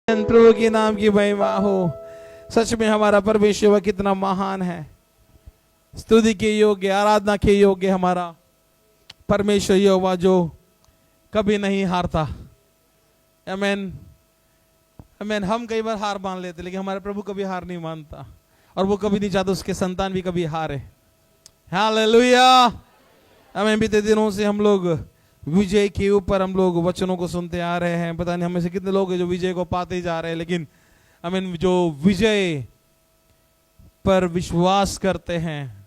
प्रभु के नाम की महिमा हो। सच में हमारा परमेश्वर कितना महान है, स्तुति के योग्य, आराधना के योग्य हमारा परमेश्वर यहोवा जो कभी नहीं हारता। आमीन आमीन। हम कई बार हार मान लेते, लेकिन हमारे प्रभु कभी हार नहीं मानता, और वो कभी नहीं चाहता उसके संतान भी कभी हारे। हालेलुया। आमीन। बीते दिनों से हम लोग विजय के ऊपर हम लोग वचनों को सुनते आ रहे हैं। पता नहीं हमें से कितने लोग हैं जो विजय को पाते ही जा रहे हैं, लेकिन आमीन, जो विजय पर विश्वास करते हैं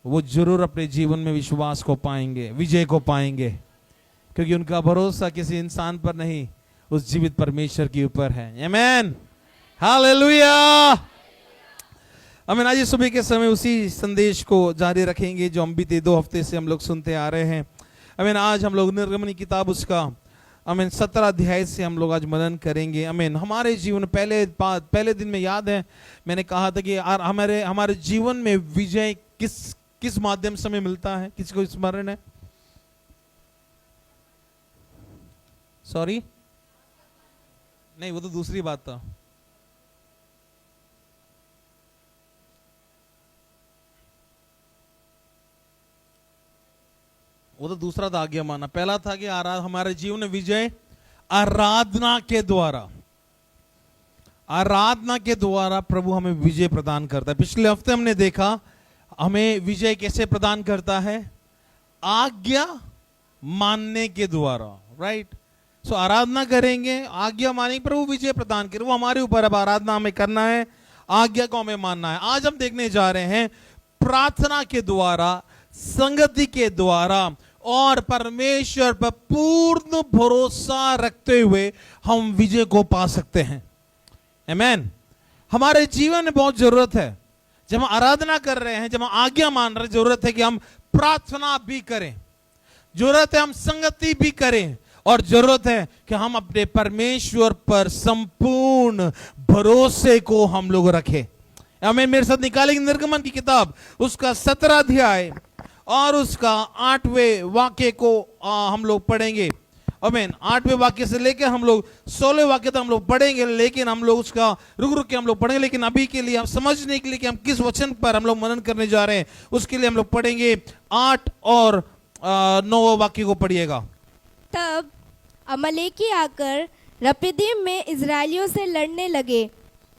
वो जरूर अपने जीवन में विश्वास को पाएंगे, विजय को पाएंगे, क्योंकि उनका भरोसा किसी इंसान पर नहीं, उस जीवित परमेश्वर के ऊपर है। आमीन। हालेलुया। आमीन। आज सुबह के समय उसी संदेश को जारी रखेंगे जो हम बीते 2 हफ्ते से हम लोग सुनते आ रहे हैं। आमीन। आज हम लोग निर्गमन किताब उसका आमीन 17 अध्याय से हम लोग आज मनन करेंगे। आमीन। हमारे जीवन पहले दिन में याद है मैंने कहा था कि हमारे जीवन में विजय किस माध्यम से हमें मिलता है। किसी को स्मरण है? सॉरी, नहीं, वो तो दूसरी बात था। वो तो दूसरा था आज्ञा माना। पहला था कि हमारे जीवन में विजय आराधना के द्वारा प्रभु हमें विजय प्रदान करता है। पिछले हफ्ते हमने देखा हमें विजय कैसे प्रदान करता है, आज्ञा मानने के द्वारा। राइट। सो आराधना करेंगे, आज्ञा मानेंगे, प्रभु विजय प्रदान करे। वो हमारे ऊपर अब आराधना हमें करना है, आज्ञा को हमें मानना है। आज हम देखने जा रहे हैं प्रार्थना के द्वारा, संगति के द्वारा और परमेश्वर पर पूर्ण भरोसा रखते हुए हम विजय को पा सकते हैं। आमीन। हमारे जीवन में बहुत जरूरत है, जब हम आराधना कर रहे हैं, जब हम आज्ञा मान रहे हैं, जरूरत है कि हम प्रार्थना भी करें, जरूरत है हम संगति भी करें, और जरूरत है कि हम अपने परमेश्वर पर संपूर्ण भरोसे को हम लोग रखें। आमीन। मेरे साथ निकालेंगे निर्गमन की किताब उसका 17 अध्याय और उसका 8वें वाक्य को हम लोग पढ़ेंगे। आमीन। 8वें वाक्य से लेकर हम लोग 16वें वाक्य तक हम लोग पढ़ेंगे, लेकिन हम लोग उसका रुक के हम लोग पढ़ेंगे। लेकिन अभी के लिए हम समझने के लिए कि हम किस वचन पर हम लोग मनन करने जा रहे हैं, उसके लिए हम लोग पढ़ेंगे 8 और 9 वाक्य को पढ़िएगा। तब अमलेकी आकर रपीदीम में इजरायलियों से लड़ने लगे।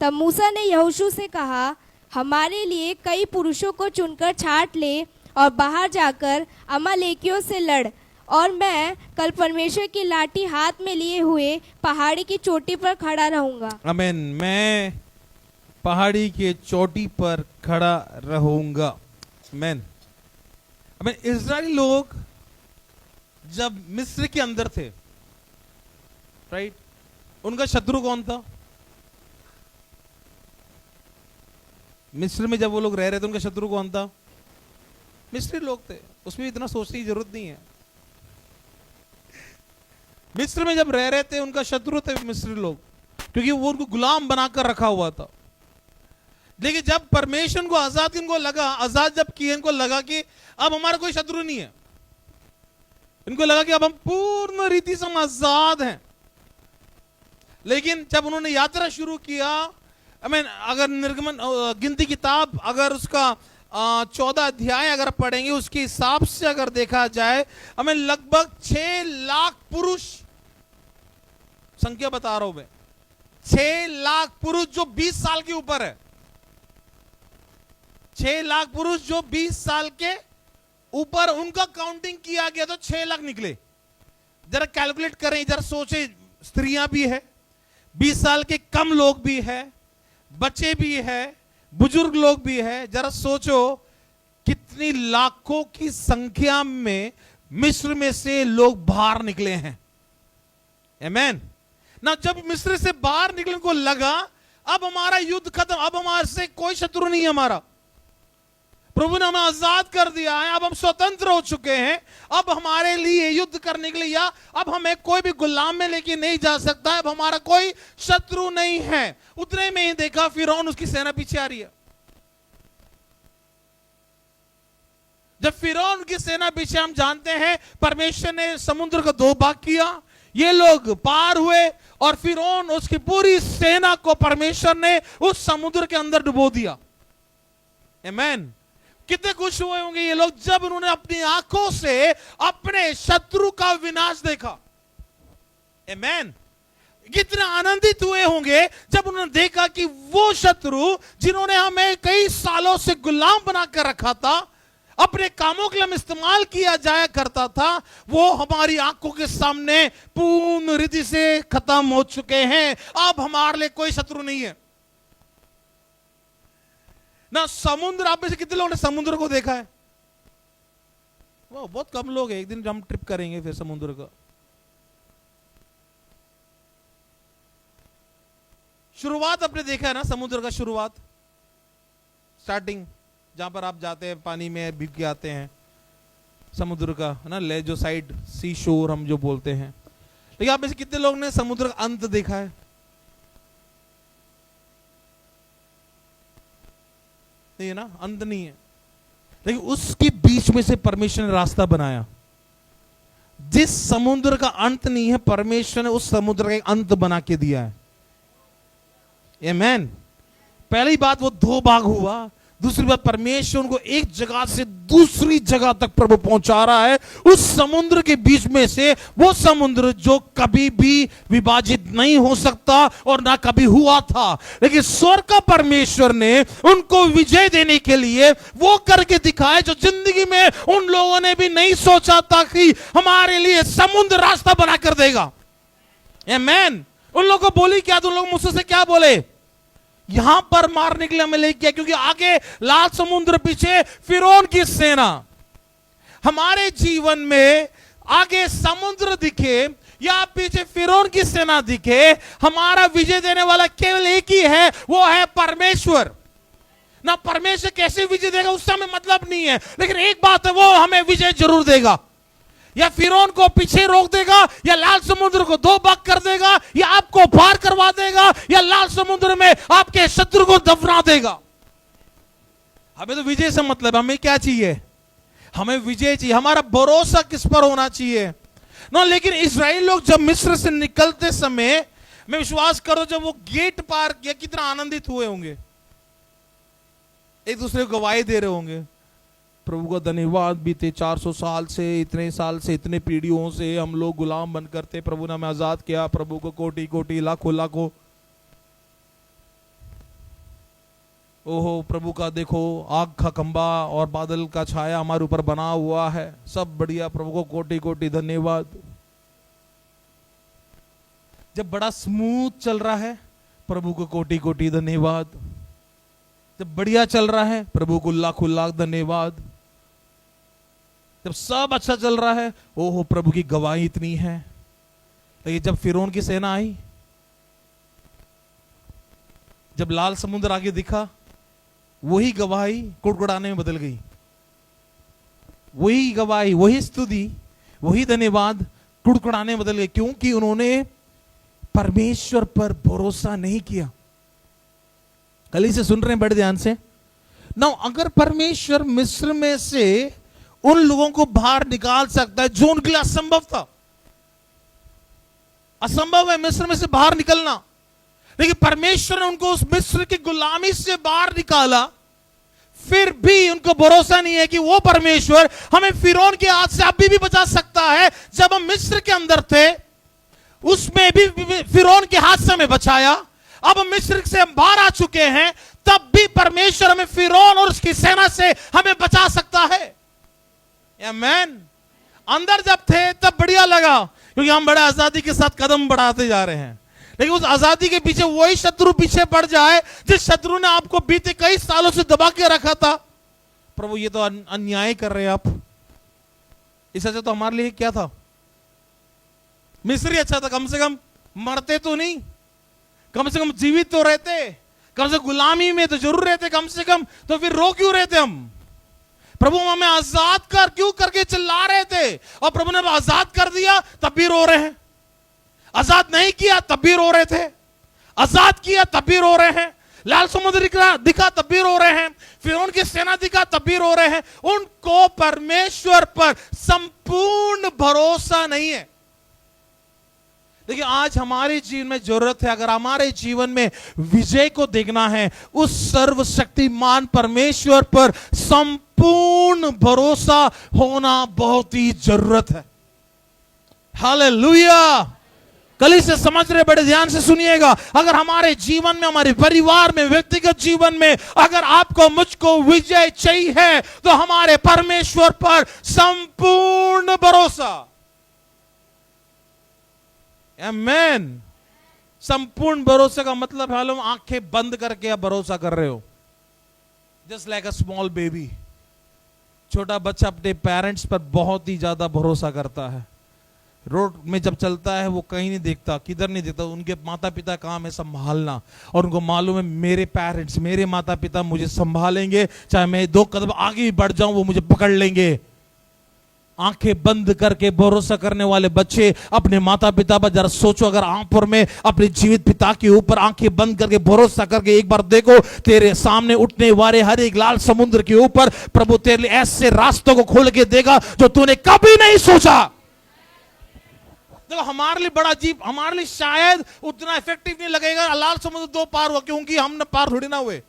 तब मूसा ने यहोशू से कहा, हमारे लिए कई पुरुषों को चुनकर छांट ले और बाहर जाकर अमालेकियों से लड़, और मैं कल परमेश्वर की लाठी हाथ में लिए हुए पहाड़ी की चोटी पर खड़ा रहूंगा। आमीन। मैं पहाड़ी के चोटी पर खड़ा रहूंगा। आमीन। आमीन। इजरायली लोग जब मिस्र के अंदर थे, राइट, उनका शत्रु कौन था? मिस्र में जब वो लोग रह रहे थे, उनका शत्रु कौन था? मिस्री लोग थे। उसमें इतना सोचने की जरूरत नहीं है। मिस्र में जब रह रहे थे, उनका शत्रु थे मिस्री लोग, क्योंकि वो उनको गुलाम बनाकर रखा हुआ था। लेकिन जब परमेश्वर को आजाद जब किए, इनको लगा कि अब हमारा कोई शत्रु नहीं है। इनको लगा कि अब हम पूर्ण रीति से हम आजाद हैं। लेकिन जब उन्होंने यात्रा शुरू किया, अगर निर्गमन गिनती किताब अगर उसका 14 अध्याय अगर पढ़ेंगे, उसके हिसाब से अगर देखा जाए, हमें लगभग 6 लाख पुरुष, संख्या बता रहा हूं मैं, 6 लाख पुरुष जो 20 साल के ऊपर है, 6 लाख पुरुष जो 20 साल के ऊपर, उनका काउंटिंग किया गया तो 6 लाख निकले। जरा कैलकुलेट करें, जरा सोचे, स्त्रियां भी है, 20 साल के कम लोग भी है, बच्चे भी है, बुजुर्ग लोग भी है। जरा सोचो कितनी लाखों की संख्या में मिस्र में से लोग बाहर निकले हैं। आमीन ना। जब मिस्र से बाहर निकलने को लगा, अब हमारा युद्ध खत्म, अब हमारे से कोई शत्रु नहीं है हमारा, प्रभु ने हमें आजाद कर दिया है, अब हम स्वतंत्र हो चुके हैं। अब हमारे लिए युद्ध करने के लिए या अब हमें कोई भी गुलाम में लेके नहीं जा सकता है, अब हमारा कोई शत्रु नहीं है। उतने में ही देखा फिरौन, उसकी सेना पीछे आ रही है। जब फिरौन की सेना पीछे, हम जानते हैं परमेश्वर ने समुद्र को 2 भाग किया, ये लोग पार हुए और फिरौन उसकी पूरी सेना को परमेश्वर ने उस समुद्र के अंदर डुबो दिया। आमीन। कितने खुश हुए होंगे ये लोग जब उन्होंने अपनी आंखों से अपने शत्रु का विनाश देखा। आमीन। कितने आनंदित हुए होंगे जब उन्होंने देखा कि वो शत्रु जिन्होंने हमें कई सालों से गुलाम बनाकर रखा था, अपने कामों के लिए हम इस्तेमाल किया जाया करता था, वो हमारी आंखों के सामने पूर्ण रीति से खत्म हो चुके हैं। अब हमारे लिए कोई शत्रु नहीं है ना। समुद्र, आप में से कितने लोगों ने समुद्र को देखा है? वो बहुत कम लोग हैं। एक दिन हम ट्रिप करेंगे फिर समुद्र का। शुरुआत आपने देखा है ना समुद्र का शुरुआत, स्टार्टिंग जहां पर आप जाते हैं पानी में भीग के आते हैं, समुद्र का है ना, ले जो साइड सी शोर हम जो बोलते हैं। लेकिन आप में से कितने लोग ने समुद्र का अंत देखा है? नहीं है ना, अंत नहीं है। लेकिन उसके बीच में से परमेश्वर ने रास्ता बनाया। जिस समुद्र का अंत नहीं है, परमेश्वर ने उस समुद्र का एक अंत बना के दिया है। आमीन। पहली बात, वो दो भाग हुआ। दूसरी बात, परमेश्वर उनको एक जगह से दूसरी जगह तक प्रभु पहुंचा रहा है, उस समुद्र के बीच में से। वो समुद्र जो कभी भी विभाजित नहीं हो सकता और ना कभी हुआ था, लेकिन स्वर्ग का परमेश्वर ने उनको विजय देने के लिए वो करके दिखाया जो जिंदगी में उन लोगों ने भी नहीं सोचा था कि हमारे लिए समुद्र रास्ता बना कर देगा। आमीन। उन लोगों को बोली क्या? तो उन लोग मुझसे से क्या बोले? यहां पर मारने के लिए हमें लेके किया, क्योंकि आगे लाल समुद्र, पीछे फिरौन की सेना। हमारे जीवन में आगे समुद्र दिखे या पीछे फिरौन की सेना दिखे, हमारा विजय देने वाला केवल एक ही है, वो है परमेश्वर। ना परमेश्वर कैसे विजय देगा उससे हमें मतलब नहीं है, लेकिन एक बात है, वो हमें विजय जरूर देगा। या फिरौन को पीछे रोक देगा, या लाल समुद्र को दो भाग कर देगा, या आपको पार करवा देगा, या लाल समुद्र में आपके शत्रु को दफना देगा। हमें तो विजय से मतलब, हमें क्या चाहिए? हमें विजय चाहिए। हमारा भरोसा किस पर होना चाहिए ना। लेकिन इस्राएल लोग जब मिस्र से निकलते समय, मैं विश्वास करो जब वो गेट पार किया, कितना आनंदित हुए होंगे, एक दूसरे को गवाही दे रहे होंगे, प्रभु का धन्यवाद, बीते 400 साल से, इतने साल से, इतने पीढ़ियों से हम लोग गुलाम बनकर थे, प्रभु ने हमें आजाद किया। प्रभु को कोटि कोटि लाखों लाखों ओहो, प्रभु का देखो आग का खंबा और बादल का छाया हमारे ऊपर बना हुआ है, सब बढ़िया, प्रभु को कोटि कोटि धन्यवाद। जब बड़ा स्मूथ चल रहा है, प्रभु को कोटि कोटि धन्यवाद। जब बढ़िया चल रहा है, प्रभु को लाखों लाख धन्यवाद। जब सब अच्छा चल रहा है, ओहो प्रभु की गवाही इतनी है। लेकिन जब फिरौन की सेना आई, जब लाल समुद्र आगे दिखा, वही गवाही कुड़कुड़ाने में बदल गई। वही गवाही, वही स्तुति, वही धन्यवाद कुड़कुड़ाने में बदल गई, क्योंकि उन्होंने परमेश्वर पर भरोसा नहीं किया। कल से सुन रहे हैं बड़े ध्यान से ना। अगर परमेश्वर मिस्र में से उन लोगों को बाहर निकाल सकता है जो उनके लिए असंभव था, असंभव है मिस्र में से बाहर निकलना, लेकिन परमेश्वर ने उनको उस मिस्र की गुलामी से बाहर निकाला, फिर भी उनको भरोसा नहीं है कि वो परमेश्वर हमें फिरौन के हाथ से अभी भी बचा सकता है। जब हम मिस्र के अंदर थे, उसमें भी फिरौन के हाथ से हमें बचाया। अब हम मिस्र से हम बाहर आ चुके हैं, तब भी परमेश्वर हमें फिरौन और उसकी सेना से हमें बचा सकता है। आमीन। अंदर जब थे तब बढ़िया लगा, क्योंकि हम बड़े आजादी के साथ कदम बढ़ाते जा रहे हैं, लेकिन उस आजादी के पीछे वही शत्रु पीछे पड़ जाए जिस शत्रु ने आपको बीते कई सालों से दबा के रखा था। प्रभु ये तो अन्याय कर रहे हैं आप। इससे अच्छा तो हमारे लिए क्या था? मिस्र ही अच्छा था, कम से कम मरते तो नहीं, कम से कम जीवित तो रहते, कम से कम गुलामी में तो जरूर रहते कम से कम। तो फिर रो क्यों रहे थे हम? प्रभु हमें आजाद कर क्यों करके चिल्ला रहे थे, और प्रभु ने आजाद कर दिया तब भी रो रहे हैं। आजाद नहीं किया तब भी रो रहे थे, आजाद किया तब भी रो रहे हैं। लाल समुद्र दिखा तब भी रो रहे हैं, फिर उनकी सेना दिखा तब भी रो रहे हैं। उनको परमेश्वर पर संपूर्ण भरोसा नहीं है। देखिए आज हमारे जीवन में जरूरत है, अगर हमारे जीवन में विजय को देखना है, उस सर्वशक्तिमान परमेश्वर पर संपूर्ण भरोसा होना बहुत ही जरूरत है। हालेलुया। कल से समझ रहे, बड़े ध्यान से सुनिएगा। अगर हमारे जीवन में, हमारे परिवार में, व्यक्तिगत जीवन में अगर आपको मुझको विजय चाहिए तो हमारे परमेश्वर पर संपूर्ण भरोसा। आमेन। संपूर्ण भरोसे का मतलब है आंखें बंद करके आप भरोसा कर रहे हो, just like a small baby. छोटा बच्चा अपने पेरेंट्स पर बहुत ही ज्यादा भरोसा करता है। रोड में जब चलता है वो कहीं नहीं देखता, किधर नहीं देखता, उनके माता पिता काम है संभालना, और उनको मालूम है मेरे पेरेंट्स, मेरे माता पिता मुझे संभालेंगे, चाहे मैं 2 कदम आगे भी बढ़ जाऊं वो मुझे पकड़ लेंगे। आंखें बंद करके भरोसा करने वाले बच्चे अपने माता पिता पर, जरा सोचो, अगर आंखों में अपने जीवित पिता के ऊपर आंखें बंद करके भरोसा करके एक बार देखो, तेरे सामने उठने वाले हर एक लाल समुद्र के ऊपर प्रभु तेरे लिए ऐसे रास्तों को खोल के देगा जो तूने कभी नहीं सोचा। देखो हमारे लिए बड़ा अजीब, हमारे लिए शायद उतना इफेक्टिव नहीं लगेगा लाल समुद्र 2 पार हुआ, क्योंकि हमने पार थोड़ी ना हुए।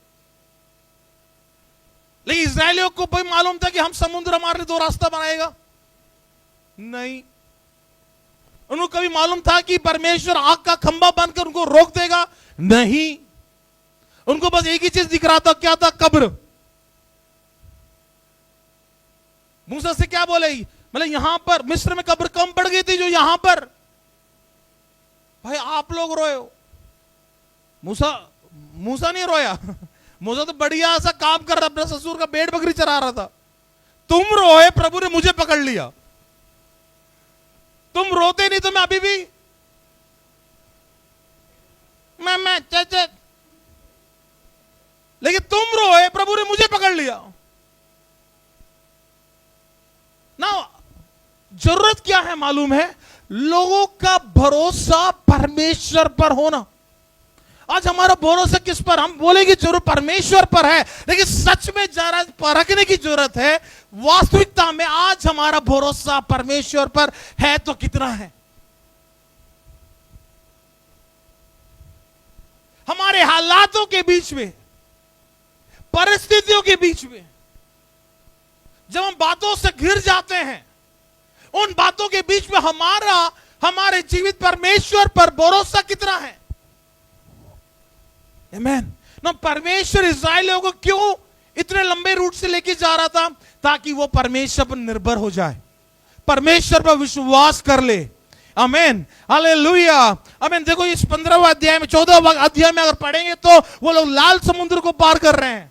लेकिन इजरायलियों को भी मालूम था कि हम समुद्र हमारे लिए 2 रास्ता बनाएगा नहीं। उनको कभी मालूम था कि परमेश्वर आग का खंभा बनकर उनको रोक देगा नहीं। उनको बस एक ही चीज दिख रहा था, क्या था? कब्र। मूसा से क्या बोले, मतलब यहां पर मिस्र में कब्र कम पड़ गई थी जो यहां पर। भाई आप लोग रोए हो, मूसा नहीं रोया। मूसा तो बढ़िया सा काम कर रहा, अपने ससुर का भेड़ बकरी चरा रहा था। तुम रोए, प्रभु ने मुझे पकड़ लिया। तुम रोते नहीं तो मैं अभी भी मैं चच, लेकिन तुम रोए, प्रभु ने मुझे पकड़ लिया ना। जरूरत क्या है मालूम है? लोगों का भरोसा परमेश्वर पर होना। आज हमारा भरोसा किस पर? हम बोलेंगे जरूर परमेश्वर पर है, लेकिन सच में जरा परखने की जरूरत है। वास्तविकता में आज हमारा भरोसा परमेश्वर पर है तो कितना है? हमारे हालातों के बीच में, परिस्थितियों के बीच में जब हम बातों से घिर जाते हैं, उन बातों के बीच में हमारे जीवित परमेश्वर पर भरोसा कितना है? आमेन। ना परमेश्वर इस्राएलियों को क्यों इतने लंबे रूट से लेके जा रहा था? ताकि वो परमेश्वर पर निर्भर हो जाए, परमेश्वर पर विश्वास कर ले। आमेन, हालेलुया। आमेन। देखो इस 15वें अध्याय में, 14वें अध्याय में अगर पढ़ेंगे तो वो लोग लाल समुद्र को पार कर रहे हैं।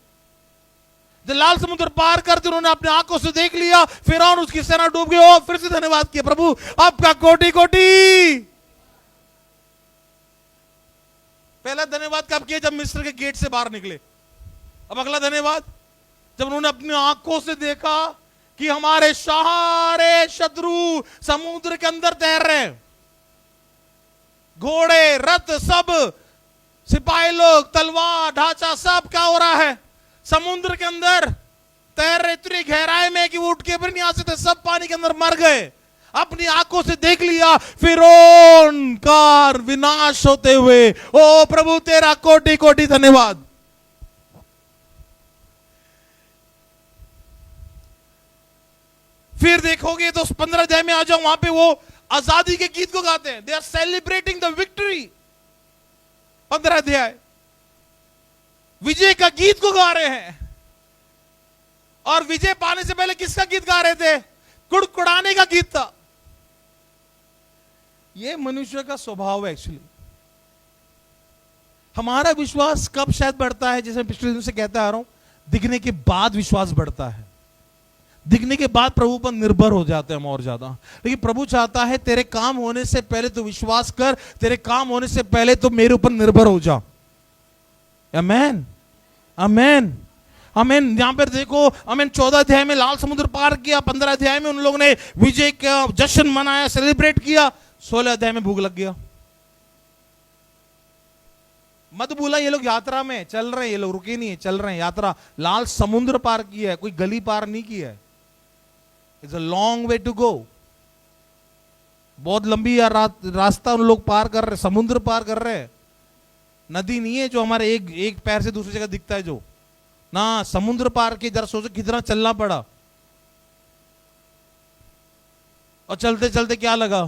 जब लाल समुद्र पार करते उन्होंने अपने आंखों से देख लिया, फिरौन उसकी सेना डूब गई। और फिर से धन्यवाद किया, प्रभु आपका कोटि कोटि। पहला धन्यवाद कब किया? जब मिस्र के गेट से बाहर निकले। अब अगला धन्यवाद जब उन्होंने अपनी आंखों से देखा कि हमारे सारे शत्रु समुद्र के अंदर तैर रहे हैं, घोड़े, रथ, सब सिपाही लोग, तलवार, ढांचा, सब क्या हो रहा है? समुद्र के अंदर तैर रहे, इतनी गहराई में कि वो उठ के भी नहीं आ सकते, सब पानी के अंदर मर गए। अपनी आंखों से देख लिया फिरौन का विनाश होते हुए। ओ प्रभु तेरा कोटि कोटि धन्यवाद। फिर देखोगे तो 15 अध्याय में आ जाओ, वहां पे वो आजादी के गीत को गाते हैं। They are celebrating the victory. 15 अध्याय विजय का गीत को गा रहे हैं। और विजय पाने से पहले किसका गीत गा रहे थे? कुड़कुड़ाने का गीत था। यह मनुष्य का स्वभाव है। एक्चुअली हमारा विश्वास कब शायद बढ़ता है? जैसे पिछले दिन से कहता आ रहा हूं, दिखने के बाद विश्वास बढ़ता है। दिखने के बाद प्रभु पर निर्भर हो जाते हैं हम और ज्यादा। लेकिन प्रभु चाहता है तेरे काम होने से पहले तो विश्वास कर, तेरे काम होने से पहले तो मेरे ऊपर निर्भर हो जा। आमेन, आमेन, आमेन। यहां पर देखो, आमेन, 14 अध्याय में लाल समुद्र पार किया, 15 अध्याय में उन लोगों ने विजय का जश्न मनाया, सेलिब्रेट किया, 16 अध्याय में भूख लग गया। मत भूला ये लोग यात्रा में चल रहे हैं, ये लोग रुके नहीं है, चल रहे हैं यात्रा। लाल समुद्र पार किया है, कोई गली पार नहीं किया है। It's a long way to go. बहुत लंबी यार रास्ता उन लोग पार कर रहे, समुद्र पार कर रहे हैं। नदी नहीं है जो हमारे एक पैर से दूसरी जगह दिखता है जो, ना समुद्र पार के। जरा सोचो कितना चलना पड़ा। और चलते चलते क्या लगा,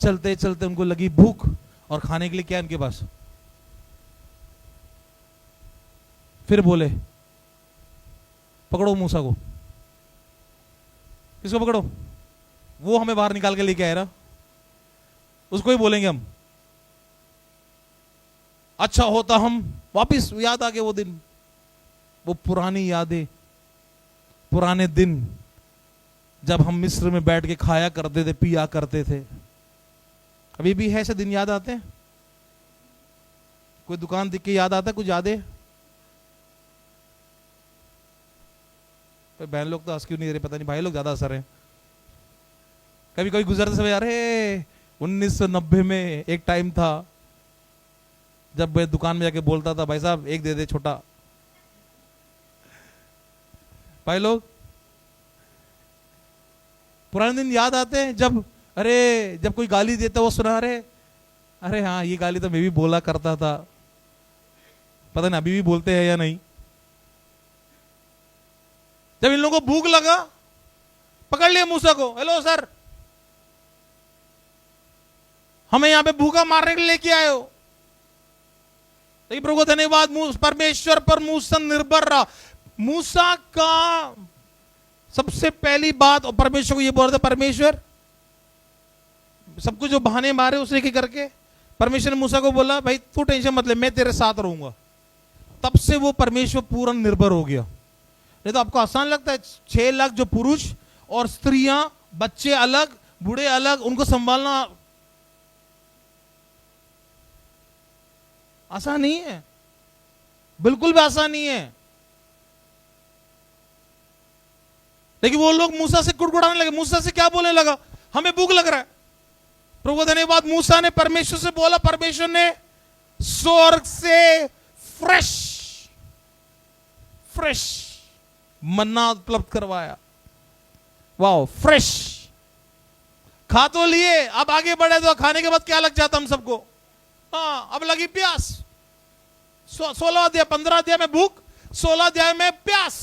चलते चलते उनको लगी भूख, और खाने के लिए क्या है उनके पास। फिर बोले पकड़ो मूसा को। किसको पकड़ो? वो हमें बाहर निकाल के लेके आया ना, उसको ही बोलेंगे हम। अच्छा होता हम वापिस, याद आ गए वो दिन, वो पुरानी यादें, पुराने दिन जब हम मिस्र में बैठ के खाया करते थे, पिया करते थे। अभी भी है ऐसे दिन याद आते हैं? कोई दुकान दिख के याद आता है? कुछ याद है? बहन लोग तो हंस क्यों नहीं रहे, पता नहीं, भाई लोग ज्यादा हंस रहे हैं। कभी कभी गुजरते समय यार 1990 में एक टाइम था जब मैं दुकान में जाके बोलता था भाई साहब एक दे दे छोटा। भाई लोग पुराने दिन याद आते हैं जब, अरे जब कोई गाली देता वो सुना रहे, अरे हाँ ये गाली तो मैं भी बोला करता था, पता नहीं अभी भी बोलते हैं या नहीं। जब इन लोगों को भूख लगा, पकड़ लिया मूसा को, हेलो सर हमें यहां पे भूखा मारने के लिए लेके आए हो। लेकिन प्रभु को धन्यवाद, परमेश्वर पर मूसा निर्भर रहा। मूसा का सबसे पहली बात, और परमेश्वर को ये बोल रहा था, परमेश्वर सब कुछ जो बहाने मारे उसने की करके, परमेश्वर ने मूसा को बोला भाई तू टेंशन मत ले, मैं तेरे साथ रहूंगा। तब से वो परमेश्वर पूर्ण निर्भर हो गया। नहीं तो आपको आसान लगता है 6 लाख जो पुरुष और स्त्रियां, बच्चे अलग, बूढ़े अलग, उनको संभालना आसान नहीं है, बिल्कुल भी आसान नहीं है। लेकिन वो लोग मूसा से कुड़कुड़ाने लगे। मूसा से क्या बोलने लगा? हमें भूख लग रहा है। प्रभु का धन्यवाद, मूसा ने परमेश्वर से बोला, परमेश्वर ने स्वर्ग से फ्रेश मन्ना उपलब्ध करवाया। वाओ, फ्रेश खा तो लिए, अब आगे बढ़े तो खाने के बाद क्या लग जाता हम सबको? हाँ, अब लगी प्यास। 16 अध्याय, 15 अध्याय में भूख, 16 अध्याय में प्यास।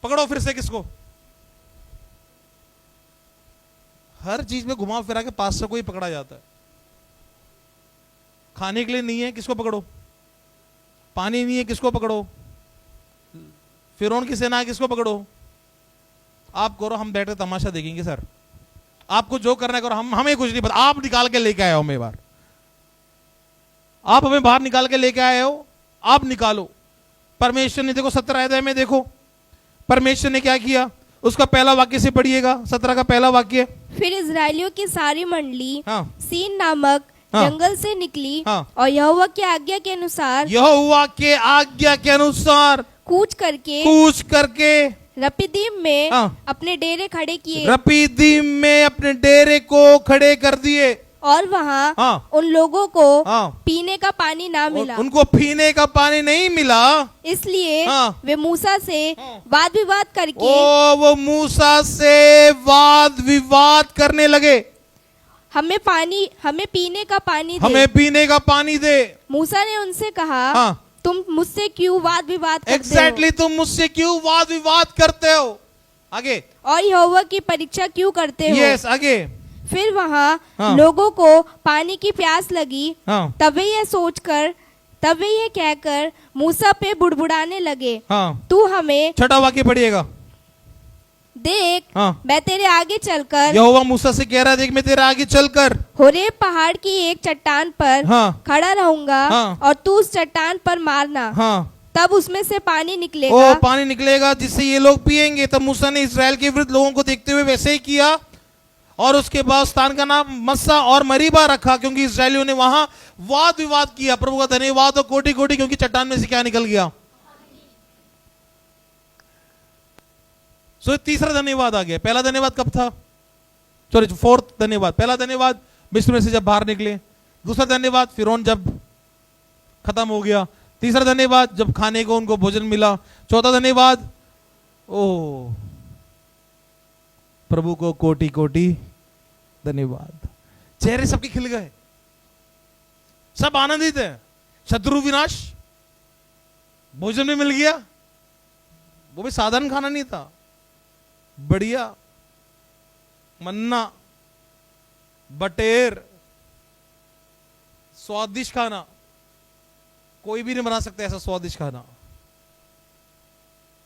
पकड़ो फिर से किसको? हर चीज में घुमा फिरा के पास से कोई पकड़ा जाता है। खाने के लिए नहीं है, किसको पकड़ो? पानी नहीं है, किसको पकड़ो? फिरौन की सेना है, किसको पकड़ो? आप करो, हम बैठे तमाशा देखेंगे सर। आपको जो करना है करो, हमें कुछ नहीं पता। आप निकाल के लेके आए हो हमें बाहर, आप हमें बाहर निकाल के लेके आए हो, आप निकालो। परमेश्वर ने देखो 17 अध्याय में देखो परमेश्वर ने क्या किया। उसका पहला वाक्य से पढ़िएगा, 17 का पहला वाक्य। फिर इजराइलियों की सारी मंडली हाँ। सीन नामक हाँ। जंगल से निकली, हाँ। और यहोवा की आज्ञा के अनुसार कूच करके रपीदीम में हाँ। अपने डेरे खड़े किए, रपीदीम में अपने डेरे को खड़े कर दिए। और वहाँ हाँ। उन लोगों को हाँ। पीने का पानी ना मिला। उनको पीने का पानी नहीं मिला, इसलिए हाँ। वे मूसा से वाद विवाद करके वो मूसा से वाद विवाद करने लगे। हमें पीने का पानी दे। हमें पीने का पानी दे। मूसा ने उनसे कहा, हाँ। तुम मुझसे क्यों वाद विवाद करते एग्जैक्टली हो? तुम मुझसे क्यों वाद विवाद करते हो? आगे। और यहोवा की परीक्षा क्यों करते हो? यस, आगे। फिर वहाँ हाँ। लोगों को पानी की प्यास लगी। हाँ। तब वे ये कहकर मूसा पे बुड़बुड़ाने लगे, हाँ। तू हमें छठा वाक्य पढ़िएगा। देख, हाँ। मैं तेरे आगे चलकर यहोवा मूसा से कह रहा है, देख मैं तेरे आगे चलकर होरेब पहाड़ की एक चट्टान पर हाँ। खड़ा रहूंगा, हाँ। और तू उस चट्टान पर मारना, हाँ। तब उसमें से पानी निकलेगा। पानी निकलेगा जिससे ये लोग पिएंगे। तब मूसा ने इस्राएल के विरुद्ध लोगों को देखते हुए वैसे ही किया, और उसके बाद स्थान का नाम मस्सा और मरीबा रखा, क्योंकि इस्राएलियों ने वहां वाद विवाद किया। प्रभु का धन्यवाद और कोटि कोटि, क्योंकि चट्टान में से क्या निकल गया? सो तीसरा धन्यवाद आ गया। पहला धन्यवाद कब था? सॉरी, 4th धन्यवाद। पहला धन्यवाद मिस्र में से जब बाहर निकले। दूसरा धन्यवाद फिरौन जब खत्म हो गया। तीसरा धन्यवाद जब खाने को उनको भोजन मिला। चौथा धन्यवाद प्रभु को कोटि कोटि धन्यवाद। चेहरे सबके खिल गए, सब आनंदित है। शत्रु विनाश, भोजन भी मिल गया, वो भी साधारण खाना नहीं था, बढ़िया मन्ना, बटेर, स्वादिष्ट खाना। कोई भी नहीं बना सकता ऐसा स्वादिष्ट खाना।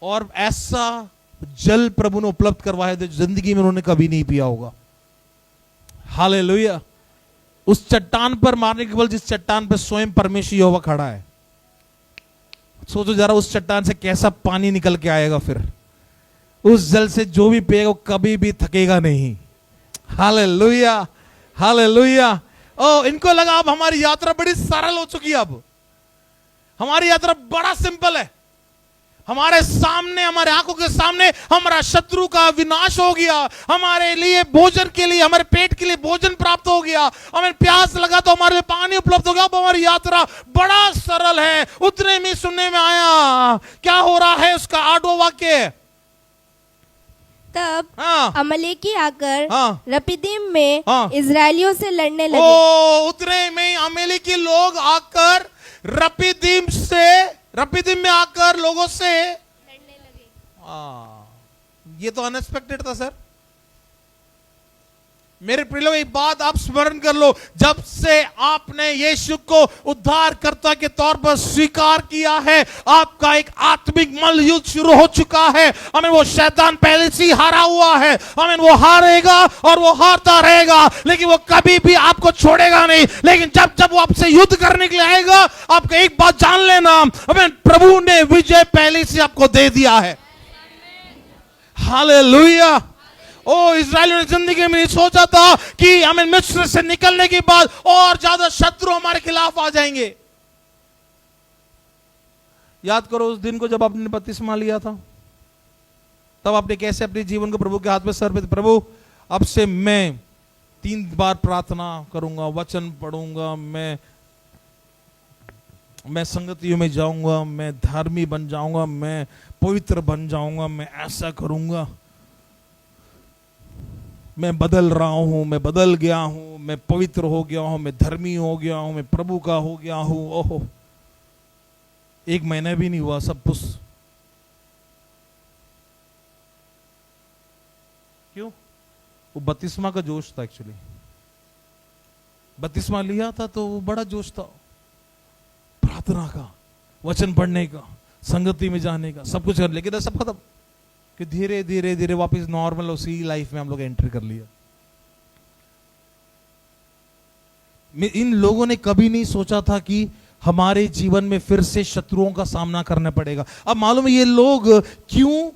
और ऐसा जल प्रभु ने उपलब्ध करवाया जो जिंदगी में उन्होंने कभी नहीं पिया होगा। हालेलुया। उस चट्टान पर मारने के बल, जिस चट्टान पर स्वयं परमेश्वर यहोवा खड़ा है, सोचो जरा उस चट्टान से कैसा पानी निकल के आएगा। फिर उस जल से जो भी पिएगा वो कभी भी थकेगा नहीं। Hallelujah, hallelujah. ओ, इनको लगा अब हमारी यात्रा बड़ी सरल हो चुकी है। अब हमारी यात्रा बड़ा सिंपल है। हमारे सामने, हमारे आंखों के सामने हमारा शत्रु का विनाश हो गया। हमारे लिए भोजन के लिए, हमारे पेट के लिए भोजन प्राप्त हो गया। हमें प्यास लगा तो हमारे लिए पानी उपलब्ध हो गया। अब हमारी यात्रा बड़ा सरल है। उतने में सुनने में आया क्या हो रहा है, उसका 8वां वाक्य। तब हाँ, अमलेकी आकर हाँ, रपीदीम में हाँ। इजरायलियों से लड़ने लगे। ओ, उतने में अमेरिकी लोग आकर रपीदीम में आकर लोगों से लड़ने लगे। ये तो अनएक्सपेक्टेड था सर। मेरे प्रिय लोग, एक बात आप स्मरण कर लो, जब से आपने यीशु को उद्धारकर्ता के तौर पर स्वीकार किया है, आपका एक आत्मिक मल्ल युद्ध शुरू हो चुका है। हमें वो शैतान पहले से ही हारा हुआ है। हमें वो हारेगा और वो हारता रहेगा, लेकिन वो कभी भी आपको छोड़ेगा नहीं। लेकिन जब जब वो आपसे युद्ध करने के लिए आएगा, आपको एक बात जान लेना, हमें प्रभु ने विजय पहले से आपको दे दिया है। हालेलुया। ओ, इजरायलियों ने जिंदगी में नहीं सोचा था कि हमें मिस्र से निकलने के बाद और ज्यादा शत्रु हमारे खिलाफ आ जाएंगे। याद करो उस दिन को जब आपने बपतिस्मा लिया था, तब आपने कैसे अपने जीवन को प्रभु के हाथ में समर्पित। प्रभु, अब से मैं 3 बार प्रार्थना करूंगा, वचन पढ़ूंगा, मैं संगतियों में जाऊंगा, मैं धार्मी बन जाऊंगा, मैं पवित्र बन जाऊंगा, मैं ऐसा करूंगा, मैं बदल रहा हूं, मैं बदल गया हूं, मैं पवित्र हो गया हूं, मैं धर्मी हो गया हूं, मैं प्रभु का हो गया हूं। ओहो, 1 महीना भी नहीं हुआ, सब कुछ। क्यों? वो बपतिस्मा का जोश था। एक्चुअली बपतिस्मा लिया था तो वो बड़ा जोश था, प्रार्थना का, वचन पढ़ने का, संगति में जाने का, सब कुछ। लेकिन सब खत्म कि धीरे धीरे धीरे वापस नॉर्मल उसी लाइफ में हम लोग एंटर कर लिया। इन लोगों ने कभी नहीं सोचा था कि हमारे जीवन में फिर से शत्रुओं का सामना करना पड़ेगा। अब मालूम है ये लोग क्यों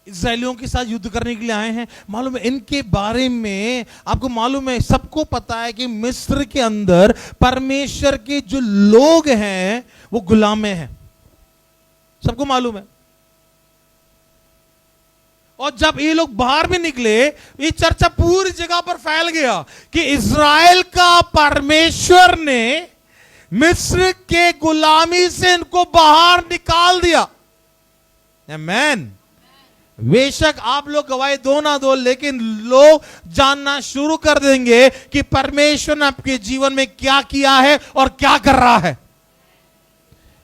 इस्राएलियों के साथ युद्ध करने के लिए आए हैं। मालूम है इनके बारे में, आपको मालूम है, सबको पता है कि मिस्र के अंदर परमेश्वर के जो लोग हैं वो गुलामे हैं, सबको मालूम है। और जब ये लोग बाहर भी निकले, ये चर्चा पूरी जगह पर फैल गया कि इज़राइल का परमेश्वर ने मिस्र के गुलामी से इनको बाहर निकाल दिया। आमीन। बेशक आप लोग गवाही दो ना दो, लेकिन लोग जानना शुरू कर देंगे कि परमेश्वर ने आपके जीवन में क्या किया है और क्या कर रहा है।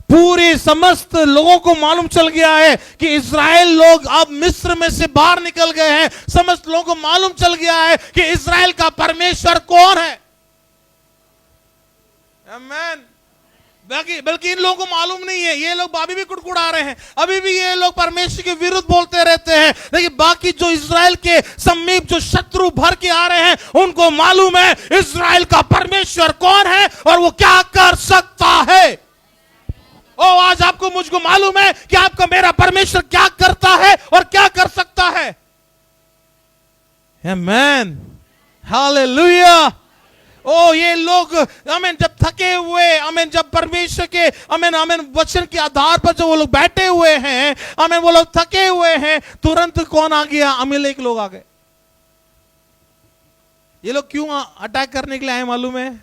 पूरे समस्त लोगों को मालूम चल गया है कि इज़राइल लोग अब मिस्र में से बाहर निकल गए हैं। समस्त लोगों को मालूम चल गया है कि इज़राइल का परमेश्वर कौन है। आमीन। बल्कि इन लोगों को मालूम नहीं है। ये लोग अभी भी कुड़कुड़ा रहे हैं, अभी भी ये लोग परमेश्वर के विरुद्ध बोलते रहते हैं। लेकिन बाकी जो इज़राइल के समीप जो शत्रु भर के आ रहे हैं, उनको मालूम है इज़राइल का परमेश्वर कौन है और वो क्या कर सकता है। ओ, आज आपको मुझको मालूम है कि आपका मेरा परमेश्वर क्या करता है और क्या कर सकता है। आमीन, हालेलुया। ओ, ये लोग आमीन जब थके हुए, आमीन जब परमेश्वर के आमीन वचन के आधार पर जो वो लोग बैठे हुए हैं, आमीन वो लोग थके हुए हैं, तुरंत कौन आ गया? अमीलेक लोग आ गए। ये लोग क्यों अटैक करने के लिए आए मालूम है?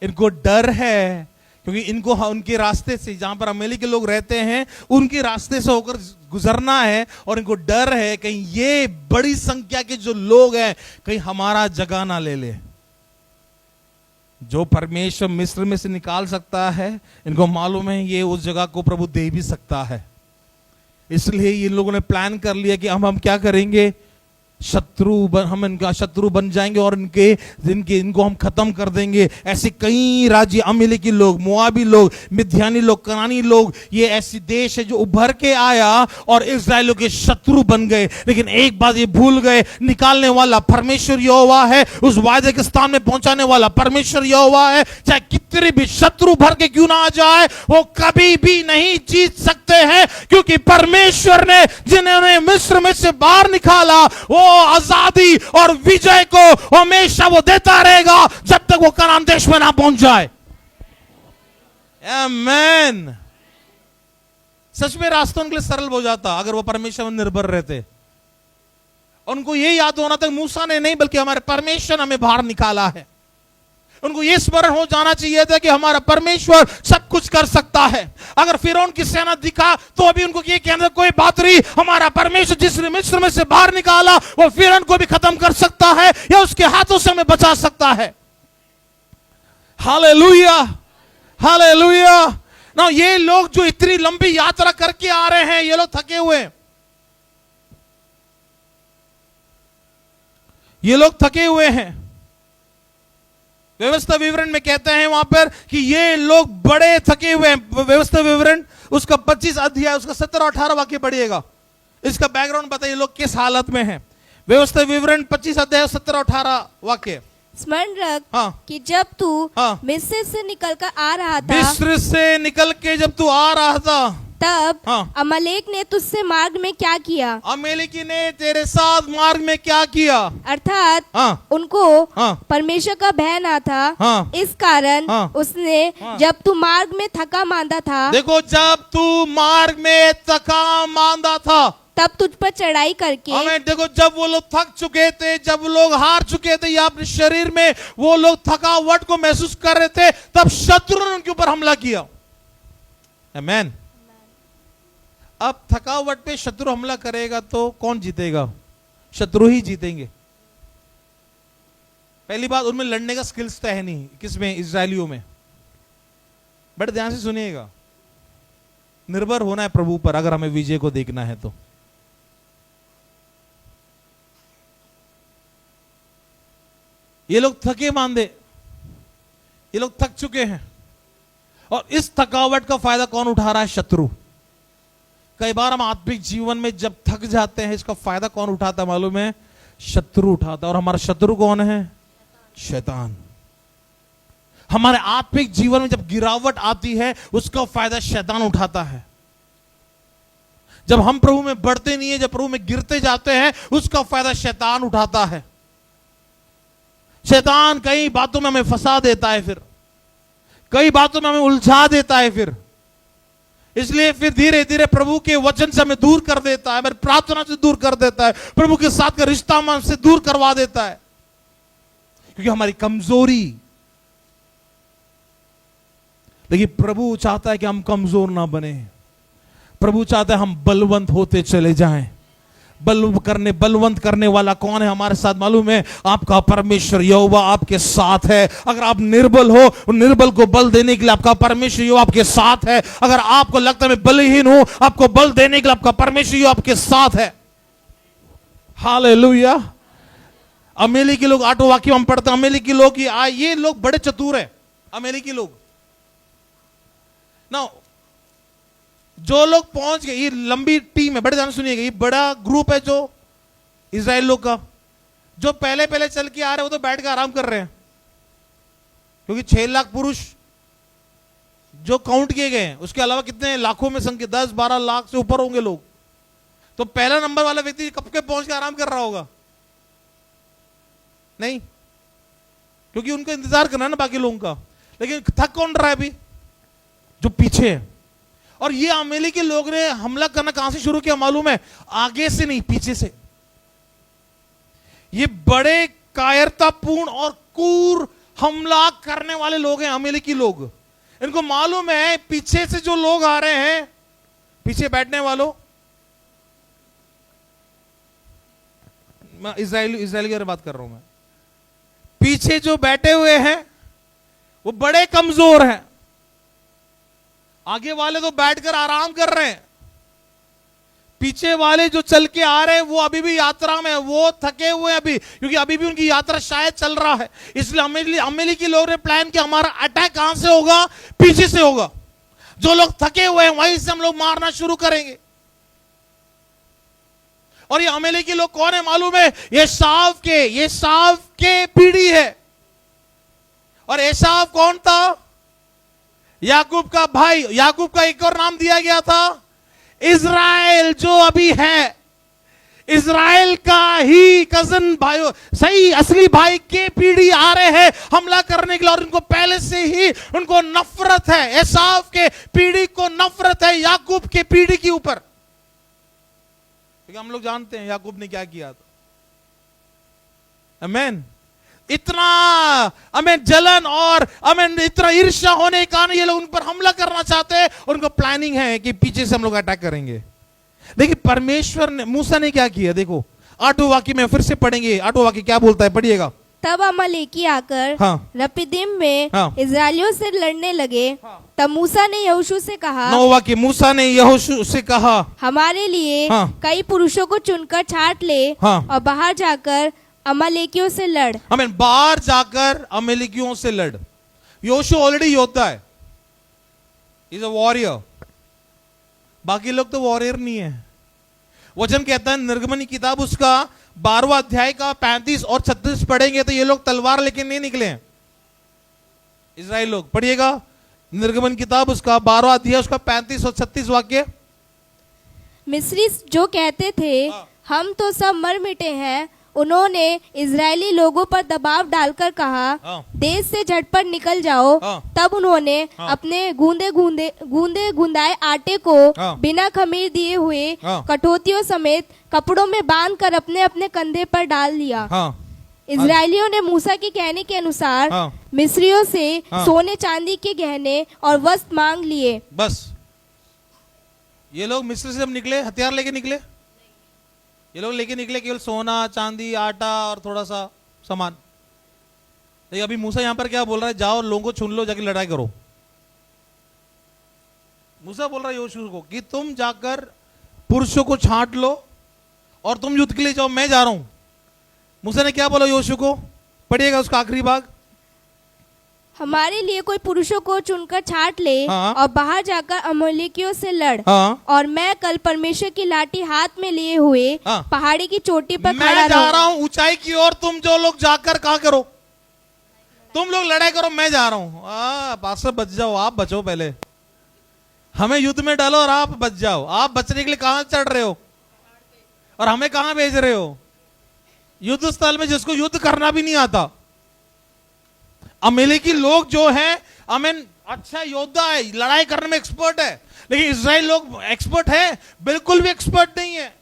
इनको डर है क्योंकि इनको उनके रास्ते से, जहां पर अमेरिकी लोग रहते हैं, उनके रास्ते से होकर गुजरना है, और इनको डर है कहीं ये बड़ी संख्या के जो लोग हैं कहीं हमारा जगह ना ले ले। जो परमेश्वर मिस्र में से निकाल सकता है, इनको मालूम है ये उस जगह को प्रभु दे भी सकता है। इसलिए इन लोगों ने प्लान कर लिया कि हम क्या करेंगे, हम इनका शत्रु बन जाएंगे और इनको हम खत्म कर देंगे। ऐसे कई राज्य, अमेरिकी लोग, मोआबी लोग, मिद्यानी लोग, कनानी लोग, ये ऐसी देश है जो उभर के आया और इस्राएलियों के शत्रु बन गए। लेकिन एक बात ये भूल गए, निकालने वाला परमेश्वर यहोवा है, उस वायदे के स्थान में पहुंचाने वाला परमेश्वर यहोवा है। चाहे कितने भी शत्रु भर के क्यों ना आ जाए, वो कभी भी नहीं जीत सकते हैं, क्योंकि परमेश्वर ने जिन्होंने मिस्र में से बाहर निकाला, वो आजादी और विजय को हमेशा वो देता रहेगा जब तक वो कनान देश में ना पहुंच जाए। आमीन। सच में रास्ता उनके लिए सरल हो जाता अगर वो परमेश्वर में निर्भर रहते। उनको ये याद होना था, मूसा ने नहीं बल्कि हमारे परमेश्वर हमें बाहर निकाला है। उनको यह स्मरण हो जाना चाहिए था कि हमारा परमेश्वर सब कुछ कर सकता है। अगर फिरौन की सेना दिखा तो अभी उनको ये कहना कोई बात नहीं, हमारा परमेश्वर जिसने मिस्र में से बाहर निकाला वो फिरौन को भी खत्म कर सकता है या उसके हाथों से हमें बचा सकता है। Hallelujah, hallelujah. ना ये लोग जो इतनी लंबी यात्रा करके आ रहे हैं, ये लोग थके हुए हैं, ये लोग थके हुए हैं। व्यवस्था विवरण में कहते हैं वहां पर कि ये लोग बड़े थके हुए हैं। व्यवस्था विवरण उसका 25 अध्याय उसका 17-18 वाक्य पढ़िएगा, इसका बैकग्राउंड बताइए लोग किस हालत में हैं। व्यवस्था विवरण 25 अध्याय 17-18 वाक्य। स्मरण रख हाँ, कि जब तू हाँ, मिस्र से निकल कर आ रहा था, मिस्र से निकल के जब तू आ रहा था, तब हाँ, अमलेक ने तुझसे मार्ग में क्या किया, अमेरिकी ने तेरे साथ मार्ग में क्या किया, अर्थात हाँ, उनको हाँ, परमेश्वर का भय ना था। हाँ, इस कारण हाँ, उसने हाँ, जब तू मार्ग में थका मांदा था, देखो जब तू मार्ग में थका मांदा था, तब तुझ पर चढ़ाई करके, हमें देखो जब वो लोग थक चुके थे, जब लोग हार चुके थे या अपने शरीर में वो लोग थकावट को महसूस कर रहे थे, तब शत्रु ने उनके ऊपर हमला किया। आमीन। अब थकावट पे शत्रु हमला करेगा तो कौन जीतेगा? शत्रु ही जीतेंगे। पहली बात, उनमें लड़ने का स्किल्स तो है नहीं। किसमें? इजरायलियों में। बट ध्यान से सुनिएगा, निर्भर होना है प्रभु पर अगर हमें विजय को देखना है तो। ये लोग थके मांदे, ये लोग थक चुके हैं, और इस थकावट का फायदा कौन उठा रहा है? शत्रु। कई बार हम आत्मिक जीवन में जब थक जाते हैं, इसका फायदा कौन उठाता है मालूम है? शत्रु उठाता है। और हमारा शत्रु कौन है? शैतान। हमारे आत्मिक जीवन में जब गिरावट आती है, उसका फायदा शैतान उठाता है। जब हम प्रभु में बढ़ते नहीं है, जब प्रभु में गिरते जाते हैं, उसका फायदा शैतान उठाता है। शैतान कई बातों में हमें फंसा देता है, फिर कई बातों में हमें उलझा देता है, फिर इसलिए फिर धीरे धीरे प्रभु के वचन से हमें दूर कर देता है, हमें प्रार्थना से दूर कर देता है, प्रभु के साथ का रिश्ता हमसे दूर करवा देता है, क्योंकि हमारी कमजोरी। लेकिन प्रभु चाहता है कि हम कमजोर ना बने। प्रभु चाहता है हम बलवंत होते चले जाएं। बलवंत करने वाला कौन है हमारे साथ मालूम है? आपका परमेश्वर यहोवा आपके साथ है। अगर आप निर्बल हो, निर्बल को बल देने के लिए आपका परमेश्वर यहोवा आपके साथ है। अगर आपको लगता है मैं बलहीन हूं, आपको बल देने के लिए आपका परमेश्वर यहोवा आपके साथ है। हालेलुया। अमेरिकी लोग, आठों वाक्य हम पढ़ते हैं, अमेरिकी लोग ये लोग बड़े चतुर है। अमेरिकी लोग ना, जो लोग पहुंच गए, ये लंबी टीम है, बड़े ध्यान सुनिएगा, ये बड़ा ग्रुप है जो इजराइल लोग का। जो पहले पहले चल के आ रहे हैं वो तो बैठ के आराम कर रहे हैं, क्योंकि 6 लाख पुरुष जो काउंट किए गए हैं, उसके अलावा कितने लाखों में संख्या, 10-12 लाख से ऊपर होंगे लोग। तो पहला नंबर वाला व्यक्ति कब के पहुंच के आराम कर रहा होगा? नहीं, क्योंकि उनको इंतजार करना है ना बाकी लोगों का। लेकिन थक कौन रहा है अभी? जो पीछे है। और ये अमेरिकी लोग ने हमला करना कहां से शुरू किया मालूम है? आगे से नहीं, पीछे से। ये बड़े कायरतापूर्ण और क्रूर हमला करने वाले लोग हैं अमेरिकी लोग। इनको मालूम है पीछे से जो लोग आ रहे हैं, पीछे बैठने वालों, मैं इजराइली की बारे में बात कर रहा हूं, मैं पीछे जो बैठे हुए हैं वो बड़े कमजोर हैं, आगे वाले तो बैठकर आराम कर रहे हैं, पीछे वाले जो चल के आ रहे हैं वो अभी भी यात्रा में है, वो थके हुए हैं अभी, क्योंकि अभी भी उनकी यात्रा शायद चल रहा है। इसलिए अमेरिकी लोगों ने प्लान किया हमारा अटैक कहां से होगा, पीछे से होगा, जो लोग थके हुए हैं वहीं से हम लोग मारना शुरू करेंगे। और ये अमेरिकी लोग कौन है मालूम है? ये एसाव के पीढ़ी है। और एसाव कौन था? याकूब का भाई। याकूब का एक और नाम दिया गया था इज़राइल, जो अभी है इज़राइल का ही कजन भाई, सही असली भाई के पीढ़ी आ रहे हैं हमला करने के लिए, और उनको पहले से ही उनको नफरत है, एसाव के पीढ़ी को नफरत है याकूब के पीढ़ी के ऊपर, क्योंकि हम लोग जानते हैं याकूब ने क्या किया था। आमीन। इतना आमीन जलन और आमीन इतना ईर्ष्या होने के कारण ये लोग उन पर हमला करना चाहते हैं, और उनको प्लानिंग है कि पीछे से हम लोग अटैक करेंगे। देखिए परमेश्वर ने, मूसा ने क्या किया, देखो 8वें वाक्य में फिर से पढ़ेंगे। 8वां वाक्य क्या बोलता है, पढ़िएगा। तब अमालेकी आकर हाँ। रपीदिम में हाँ। इस्राएलियों से लड़ने लगे। हाँ। तब मूसा ने यहोशू से कहा, 9वां वाक्य, मूसा ने यहोशू से कहा, हमारे लिए हाँ। कई पुरुषों को चुनकर छांट ले, हाँ। और बाहर जाकर अमालेकियों से लड़। आमीन, बाहर जाकर अमेरिकियों से लड़। यहोशू ऑलरेडी योद्धा है, इज अ वॉरियर, बाकी लोग तो वॉरियर नहीं है। वचन कहता है निर्गमन की किताब उसका 12वां अध्याय का 35 और 36 पढ़ेंगे तो ये लोग तलवार लेके नहीं निकले हैं, इजराइल लोग। पढ़िएगा निर्गमन किताब उसका 12वां अध्याय उसका 35 और 36 वाक्य। मिस्री जो कहते थे हाँ। हम तो सब मर मिटे हैं, उन्होंने इजरायली लोगों पर दबाव डालकर कहा, हाँ। देश से झटपट निकल जाओ। हाँ। तब उन्होंने हाँ। अपने गूंदे गुंदाए आटे को हाँ। बिना खमीर दिए हुए हाँ। कटोतियों समेत कपड़ों में बांधकर अपने अपने कंधे पर डाल लिया। हाँ। इजरायलियों ने मूसा के कहने के अनुसार हाँ। मिस्रियों से हाँ। सोने चांदी के गहने और वस्त्र मांग लिए। बस ये लोग मिस्र से जब निकले हथियार लेके निकले, ये लोग लेके निकले केवल सोना चांदी आटा और थोड़ा सा सामान। देखिए अभी मूसा यहां पर क्या बोल रहा है, जाओ लोगों को छुन लो, जाके लड़ाई करो। मूसा बोल रहा है यहोशू को कि तुम जाकर पुरुषों को छांट लो और तुम युद्ध के लिए जाओ, मैं जा रहा हूं। मूसा ने क्या बोला यहोशू को, पढ़िएगा उसका आखिरी भाग। हमारे लिए कोई पुरुषों को चुनकर छांट ले, हाँ। और बाहर जाकर अमोलेकियों से लड़। हाँ। और मैं कल परमेश्वर की लाठी हाथ में लिए हुए हाँ। पहाड़ी की चोटी पर मैं खड़ा जा रहा रहूंगा। हूं ऊंचाई की ओर, तुम जो लोग जाकर कहा करो, तुम लोग लड़ाई करो, मैं जा रहा हूं। पास्टर बच जाओ, आप बचो पहले, हमें युद्ध में डालो और आप बच जाओ। आप बचने के लिए कहां चढ़ रहे हो और हमें कहां भेज रहे हो? युद्ध स्थल में जिसको युद्ध करना भी नहीं आता। अमेरिकी लोग जो हैं आमीन अच्छा योद्धा है, लड़ाई करने में एक्सपर्ट है, लेकिन इजराइल लोग एक्सपर्ट है? बिल्कुल भी एक्सपर्ट नहीं है।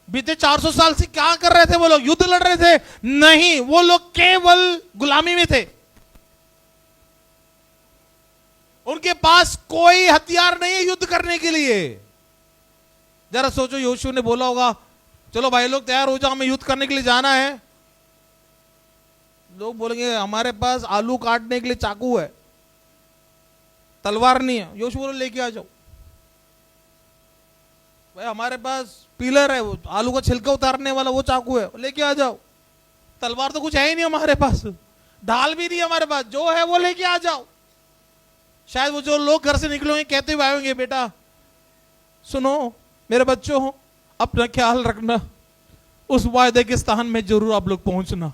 बीते 400 साल से क्या कर रहे थे वो लोग? युद्ध लड़ रहे थे? नहीं, वो लोग केवल गुलामी में थे। उनके पास कोई हथियार नहीं है युद्ध करने के लिए। जरा सोचो, यहोशू ने बोला होगा चलो भाई लोग तैयार हो जाओ, हमें युद्ध करने के लिए जाना है। लोग बोलेंगे हमारे पास आलू काटने के लिए चाकू है, तलवार नहीं है। यहोशू बोले लेके आ जाओ। भाई हमारे पास पिलर है, वो आलू का छिलका उतारने वाला वो चाकू है, लेके आ जाओ। तलवार तो कुछ है ही नहीं हमारे पास, ढाल भी नहीं हमारे पास, जो है वो लेके आ जाओ। शायद वो जो लोग घर से निकलोगे कहते हुए आएंगे, बेटा सुनो मेरे बच्चों हो, अपना ख्याल रखना, उस वायदे के स्थान में जरूर आप लोग पहुंचना।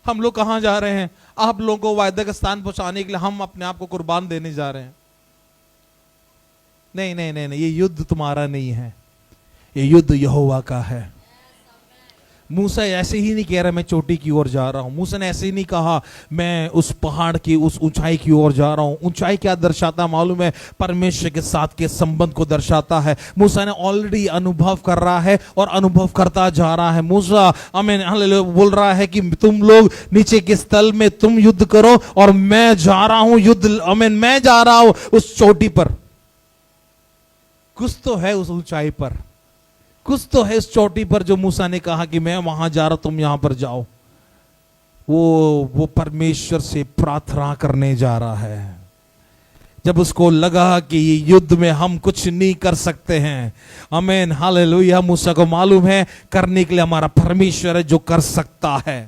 हम लोग कहां जा रहे हैं? आप लोगों को वायदे का स्थान पहुंचाने के लिए हम अपने आप को कुर्बान देने जा रहे हैं। नहीं नहीं नहीं नहीं, ये युद्ध तुम्हारा नहीं है, ये युद्ध यहोवा का है। मूसा ऐसे ही नहीं कह रहा मैं चोटी की ओर जा रहा हूं। मूसा ने ऐसे ही नहीं कहा मैं उस पहाड़ की उस ऊंचाई की ओर जा रहा हूं। ऊंचाई क्या दर्शाता मालूम है? परमेश्वर के साथ के संबंध को दर्शाता है। मूसा ने ऑलरेडी अनुभव कर रहा है और अनुभव करता जा रहा है। मूसा आमीन हालेलुया बोल रहा है कि तुम लोग नीचे के स्थल में तुम युद्ध करो और मैं जा रहा हूं युद्ध, आमीन मैं जा रहा हूं उस चोटी पर। कुछ तो है उस ऊंचाई पर, कुछ तो है इस चोटी पर जो मूसा ने कहा कि मैं वहां जा रहा तुम यहां पर जाओ। वो परमेश्वर से प्रार्थना करने जा रहा है। जब उसको लगा कि ये युद्ध में हम कुछ नहीं कर सकते हैं, आमीन हालेलुया, मूसा को मालूम है करने के लिए हमारा परमेश्वर है जो कर सकता है।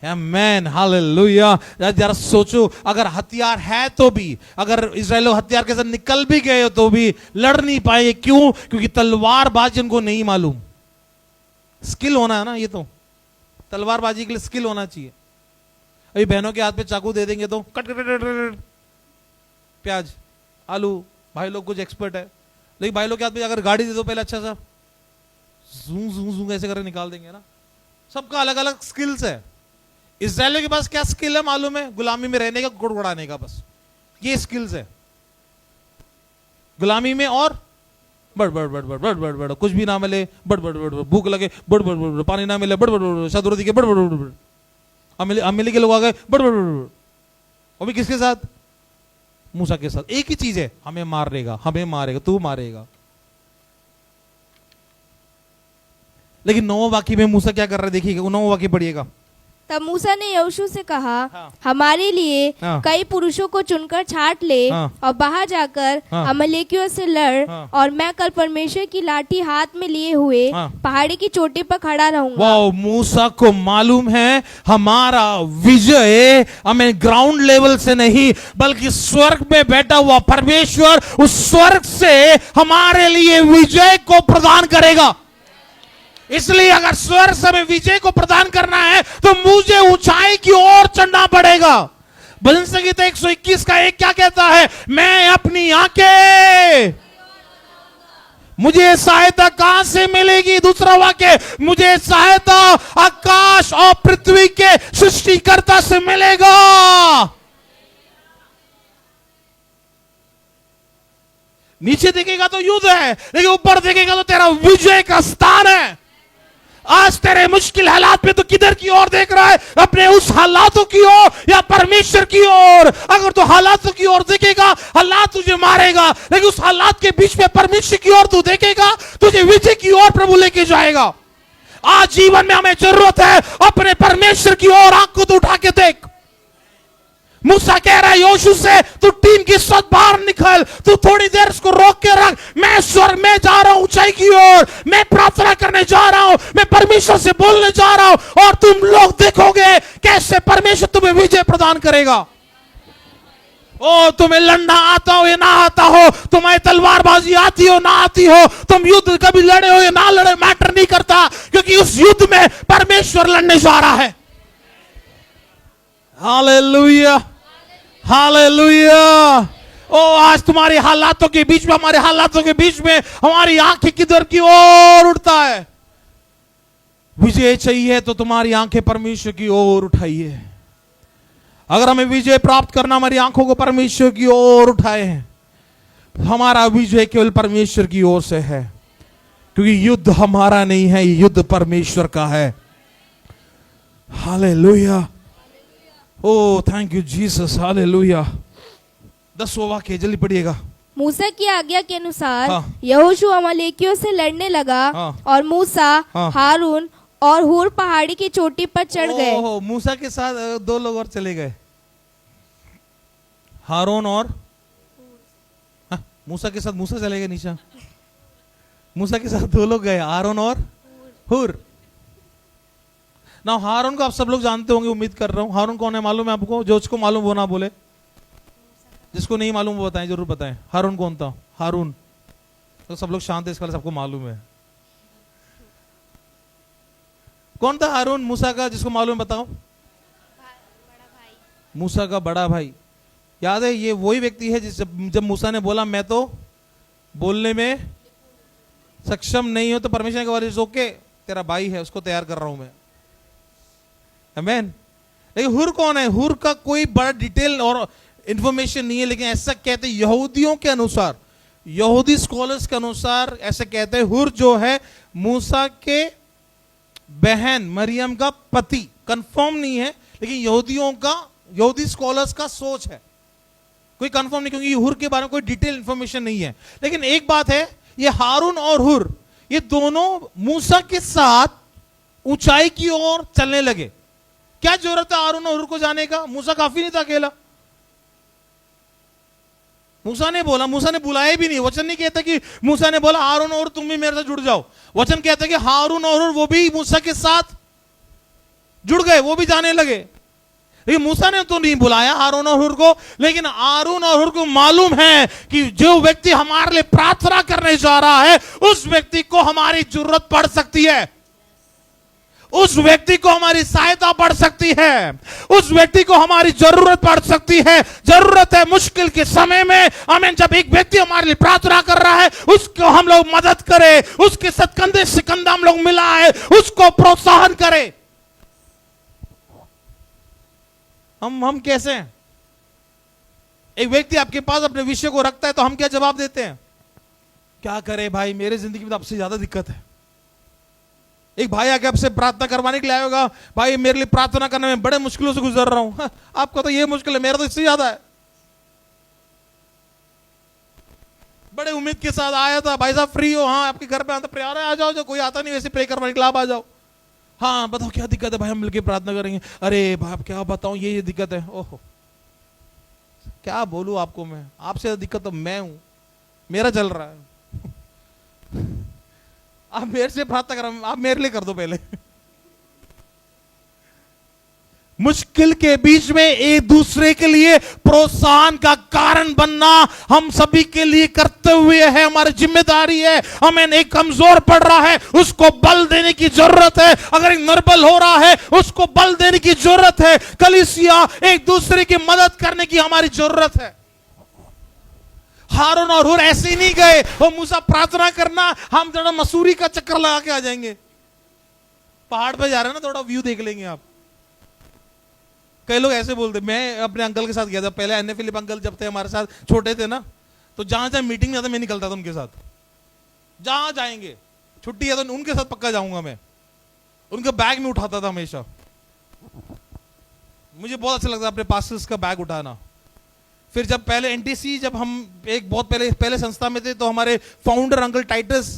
आमीन हालेलुया। जरा सोचो अगर हथियार है तो भी, अगर इजराइल लोग हथियार के साथ निकल भी गए हो तो भी लड़ नहीं पाए। क्यों? क्योंकि तलवारबाजी उनको नहीं मालूम। स्किल होना है ना, ये तो तलवारबाजी के लिए स्किल होना चाहिए। अभी बहनों के हाथ पे चाकू दे देंगे तो कट कट कट कट, प्याज आलू, भाई लोग कुछ एक्सपर्ट है। लेकिन भाई लोग के हाथ पे अगर गाड़ी दे दो पहले अच्छा सा जूं जूं जूं ऐसे करके निकाल देंगे ना। सबका अलग अलग स्किल्स है। इजराइलियों के पास क्या स्किल है मालूम है? गुलामी में रहने का, गुड़गुड़ाने का, बस ये स्किल्स है गुलामी में। और बड़ बड़ बड़ बड़ बड़ बड़ बड़ कुछ भी ना मिले बड़ बड़ बड़, भूख लगे बड़ बड़ बड़, पानी ना मिले बड़ बड़ बड़, सदुरदी के बड़ बड़ बड़, अमिली के लोग आ गए बड़ बड़ बड़। और भी किसके साथ? मूसा के साथ। एक ही चीज है, हमें मारेगा, हमें मारेगा, तू मारेगा। लेकिन 9 वाक्य में मूसा क्या कर रहा है देखिएगा, 9 वाक्य पढ़िएगा। तब मूसा ने यहोशू से कहा, हाँ। हमारे लिए हाँ। कई पुरुषों को चुनकर छांट ले, हाँ। और बाहर जाकर हाँ। अमलेकियों से लड़, हाँ। और मैं कल परमेश्वर की लाठी हाथ में लिए हुए हाँ। पहाड़ी की चोटी पर खड़ा रहूंगा। वाह, मूसा को मालूम है हमारा विजय हमें ग्राउंड लेवल से नहीं बल्कि स्वर्ग में बैठा हुआ परमेश्वर उस स्वर्ग से हमारे लिए विजय को प्रदान करेगा। इसलिए अगर स्वर्ग से हमें विजय को प्रदान करना है तो मुझे ऊंचाई की ओर चढ़ना पड़ेगा। भजन संगीत 121 का 1 क्या कहता है? मैं अपनी आंखें, मुझे सहायता कहां से मिलेगी? दूसरा वाक्य, मुझे सहायता आकाश और पृथ्वी के सृष्टिकर्ता से मिलेगा। नीचे देखेगा तो युद्ध है, लेकिन ऊपर देखेगा तो तेरा विजय का स्थान है। आज तेरे मुश्किल हालात में तो किधर की ओर देख रहा है? अपने उस हालातों की ओर या परमेश्वर की ओर? अगर तू हालातों की ओर देखेगा हालात तुझे मारेगा, लेकिन उस हालात के बीच में परमेश्वर की ओर तू देखेगा तुझे विजय की ओर प्रभु लेके जाएगा। आज जीवन में हमें जरूरत है अपने परमेश्वर की ओर आंख को तो उठा के देख। मूसा कह रहा है यहोशू से, तू टीम के साथ बाहर निकल, तू थोड़ी देर उसको रोक के रख, मैं स्वर्ग में जा रहा हूं ऊंचाई की ओर, मैं प्रार्थना करने जा रहा हूं, मैं परमेश्वर से बोलने जा रहा हूं और तुम लोग देखोगे कैसे परमेश्वर तुम्हें विजय प्रदान करेगा। ओ तुम्हें लड़ना आता हो या ना आता हो, तुम्हें तलवारबाजी आती हो ना आती हो, तुम युद्ध कभी लड़े हो या ना लड़े मैटर नहीं करता, क्योंकि उस युद्ध में परमेश्वर लड़ने जा रहा है। Hallelujah hallelujah. ओ आज तुम्हारे हालातों के बीच में, हमारे हालातों के बीच में हमारी आंखें किधर की ओर उठता है? विजय चाहिए तो तुम्हारी आंखें परमेश्वर की ओर उठाइए। अगर हमें विजय प्राप्त करना, हमारी आंखों को परमेश्वर की ओर उठाए हैं। हमारा विजय केवल परमेश्वर की ओर से है, क्योंकि युद्ध हमारा नहीं है, युद्ध परमेश्वर का है। Hallelujah. Oh thank you Jesus, hallelujah. 10वां वाक्य जल्दी पढ़िएगा। मूसा की आज्ञा के अनुसार हाँ। यहोशू अमलेकियों से लड़ने लगा, हाँ। और मूसा, हाँ। हारून और हूर पहाड़ी की चोटी पर चढ़ गए। ओहो, मूसा के साथ 2 लोग और चले गए, हारून और मूसा के साथ मूसा चले गए नीचे। मूसा के साथ 2 लोग गए, हारून और हूर। ना हारून को आप सब लोग जानते होंगे, उम्मीद कर रहा हूं। हारून कौन है मालूम है आपको? जो उसको मालूम वो ना बोले, जिसको नहीं मालूम वो बताएं, जरूर बताएं। हारून कौन था? हारून तो सब लोग शांत है, इसका सबको मालूम है। कौन था हारून मूसा का, जिसको मालूम है बताओ? मूसा का बड़ा भाई। याद है, ये वही व्यक्ति है जब मूसा ने बोला मैं तो बोलने में सक्षम नहीं हूं, तो परमेश्वर ने कहा ओके, तेरा भाई है, उसको तैयार कर रहा हूं मैं। आमीन। लेकिन हुर कौन है? हुर का कोई बड़ा डिटेल और इंफॉर्मेशन नहीं है, लेकिन ऐसा कहते हैं यहूदियों के अनुसार, यहूदी स्कॉलर्स के अनुसार ऐसे कहते हैं हुर जो है मूसा के बहन मरियम का पति। कंफर्म नहीं है, लेकिन यहूदियों का, यहूदी स्कॉलर्स का सोच है, कोई कंफर्म नहीं, क्योंकि हुर के बारे में कोई डिटेल इंफॉर्मेशन नहीं है। लेकिन एक बात है, ये हारून और हुर ये दोनों मूसा के साथ ऊंचाई की ओर चलने लगे। क्या जरूरत है हारून और हुर को जाने का? मूसा काफी नहीं था अकेला। मूसा ने बोला, मूसा ने बुलाया भी नहीं। वचन नहीं कहता कि मूसा ने बोला हारून और तुम भी मेरे साथ जुड़ जाओ। वचन कहता है कि हारून और हुर वो भी मूसा के साथ जुड़ गए, वो भी जाने लगे। लेकिन मूसा ने तो नहीं बुलाया हारून और हुर को, लेकिन हारून और हुर को मालूम है कि जो व्यक्ति हमारे लिए प्रार्थना करने जा रहा है उस व्यक्ति को हमारी जरूरत पड़ सकती है, उस व्यक्ति को हमारी सहायता पड़ सकती है, उस व्यक्ति को हमारी जरूरत पड़ सकती है। जरूरत है मुश्किल के समय में, हमें जब एक व्यक्ति हमारे लिए प्रार्थना कर रहा है उसको हम लोग मदद करें, उसके साथ कंधे से कंधा हम लोग मिलाएं, उसको प्रोत्साहन करें। हम कैसे हैं? एक व्यक्ति आपके पास अपने विषय को रखता है तो हम क्या जवाब देते हैं? क्या करे भाई, मेरे जिंदगी में तो आपसे ज्यादा दिक्कत है। एक भाई आके आपसे प्रार्थना करवाने के लिए आया होगा, भाई मेरे लिए प्रार्थना करने में बड़े मुश्किलों से गुजर रहा हूं। आपको तो ये मुश्किल है, मेरा तो इससे ज्यादा है। बड़े उम्मीद के साथ आया था, भाई साहब फ्री हो? हाँ, आपके घर पे आता प्रेयर है, आ जाओ। जो कोई आता नहीं वैसे प्रे करवाने के लिए आप आ जाओ। हाँ बताओ क्या दिक्कत है भाई, हम मिलकर प्रार्थना करेंगे। अरे बाप क्या बताऊं, ये दिक्कत है। ओहो क्या बोलूं आपको मैं, आपसे दिक्कत तो मैं हूं, मेरा चल रहा है। आप मेरे से प्रार्थना करो, आप मेरे लिए कर दो पहले। मुश्किल के बीच में एक दूसरे के लिए प्रोत्साहन का कारण बनना हम सभी के लिए कर्तव्य है, हमारी जिम्मेदारी है। हमें एक कमजोर पड़ रहा है उसको बल देने की जरूरत है, अगर एक निर्बल हो रहा है उसको बल देने की जरूरत है। कलीसिया एक दूसरे की मदद करने की हमारी जरूरत है। हारून और हुर ऐसे ही नहीं गए, वो मूसा प्रार्थना करना, हम थोड़ा मसूरी का चक्कर लगा के आ जाएंगे। पहाड़ पे जा रहे हैं ना, थोड़ा व्यू देख लेंगे आप। कई लोग ऐसे बोलते, मैं अपने अंकल के साथ गया था पहले, अन्य फिलिप अंकल जब थे हमारे साथ, छोटे थे ना, तो जहां जहां मीटिंग जाता मैं निकलता था उनके साथ। जहां जाएंगे छुट्टी है तो उनके साथ पक्का जाऊंगा मैं, उनके बैग में उठाता था हमेशा। मुझे बहुत अच्छा लगता अपने पास्टर्स का बैग उठाना। फिर जब पहले एनटीसी, जब हम एक बहुत पहले संस्था में थे, तो हमारे फाउंडर अंकल टाइटस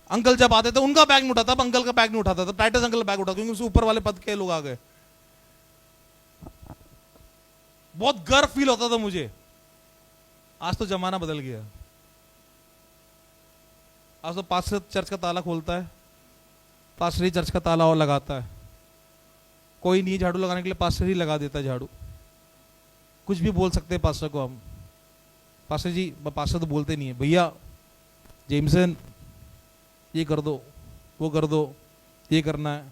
अंकल जब आते थे उनका बैग नहीं उठाता, अब अंकल का बैग नहीं उठाता था, टाइटस अंकल का बैग उठाता, क्योंकि उससे ऊपर वाले पद के लोग आ गए। बहुत गर्व फील होता था मुझे। आज तो जमाना बदल गया, आज तो पास्टर चर्च का ताला खोलता है, पास्टर ही चर्च का ताला और लगाता है। कोई नहीं झाड़ू लगाने के लिए, पास्टर ही लगा देता है झाड़ू। कुछ भी बोल सकते हैं पास्टर को हम, पास्टर जी, पास्टर तो बोलते नहीं है, भैया जेमसन ये कर दो, वो कर दो, ये करना है।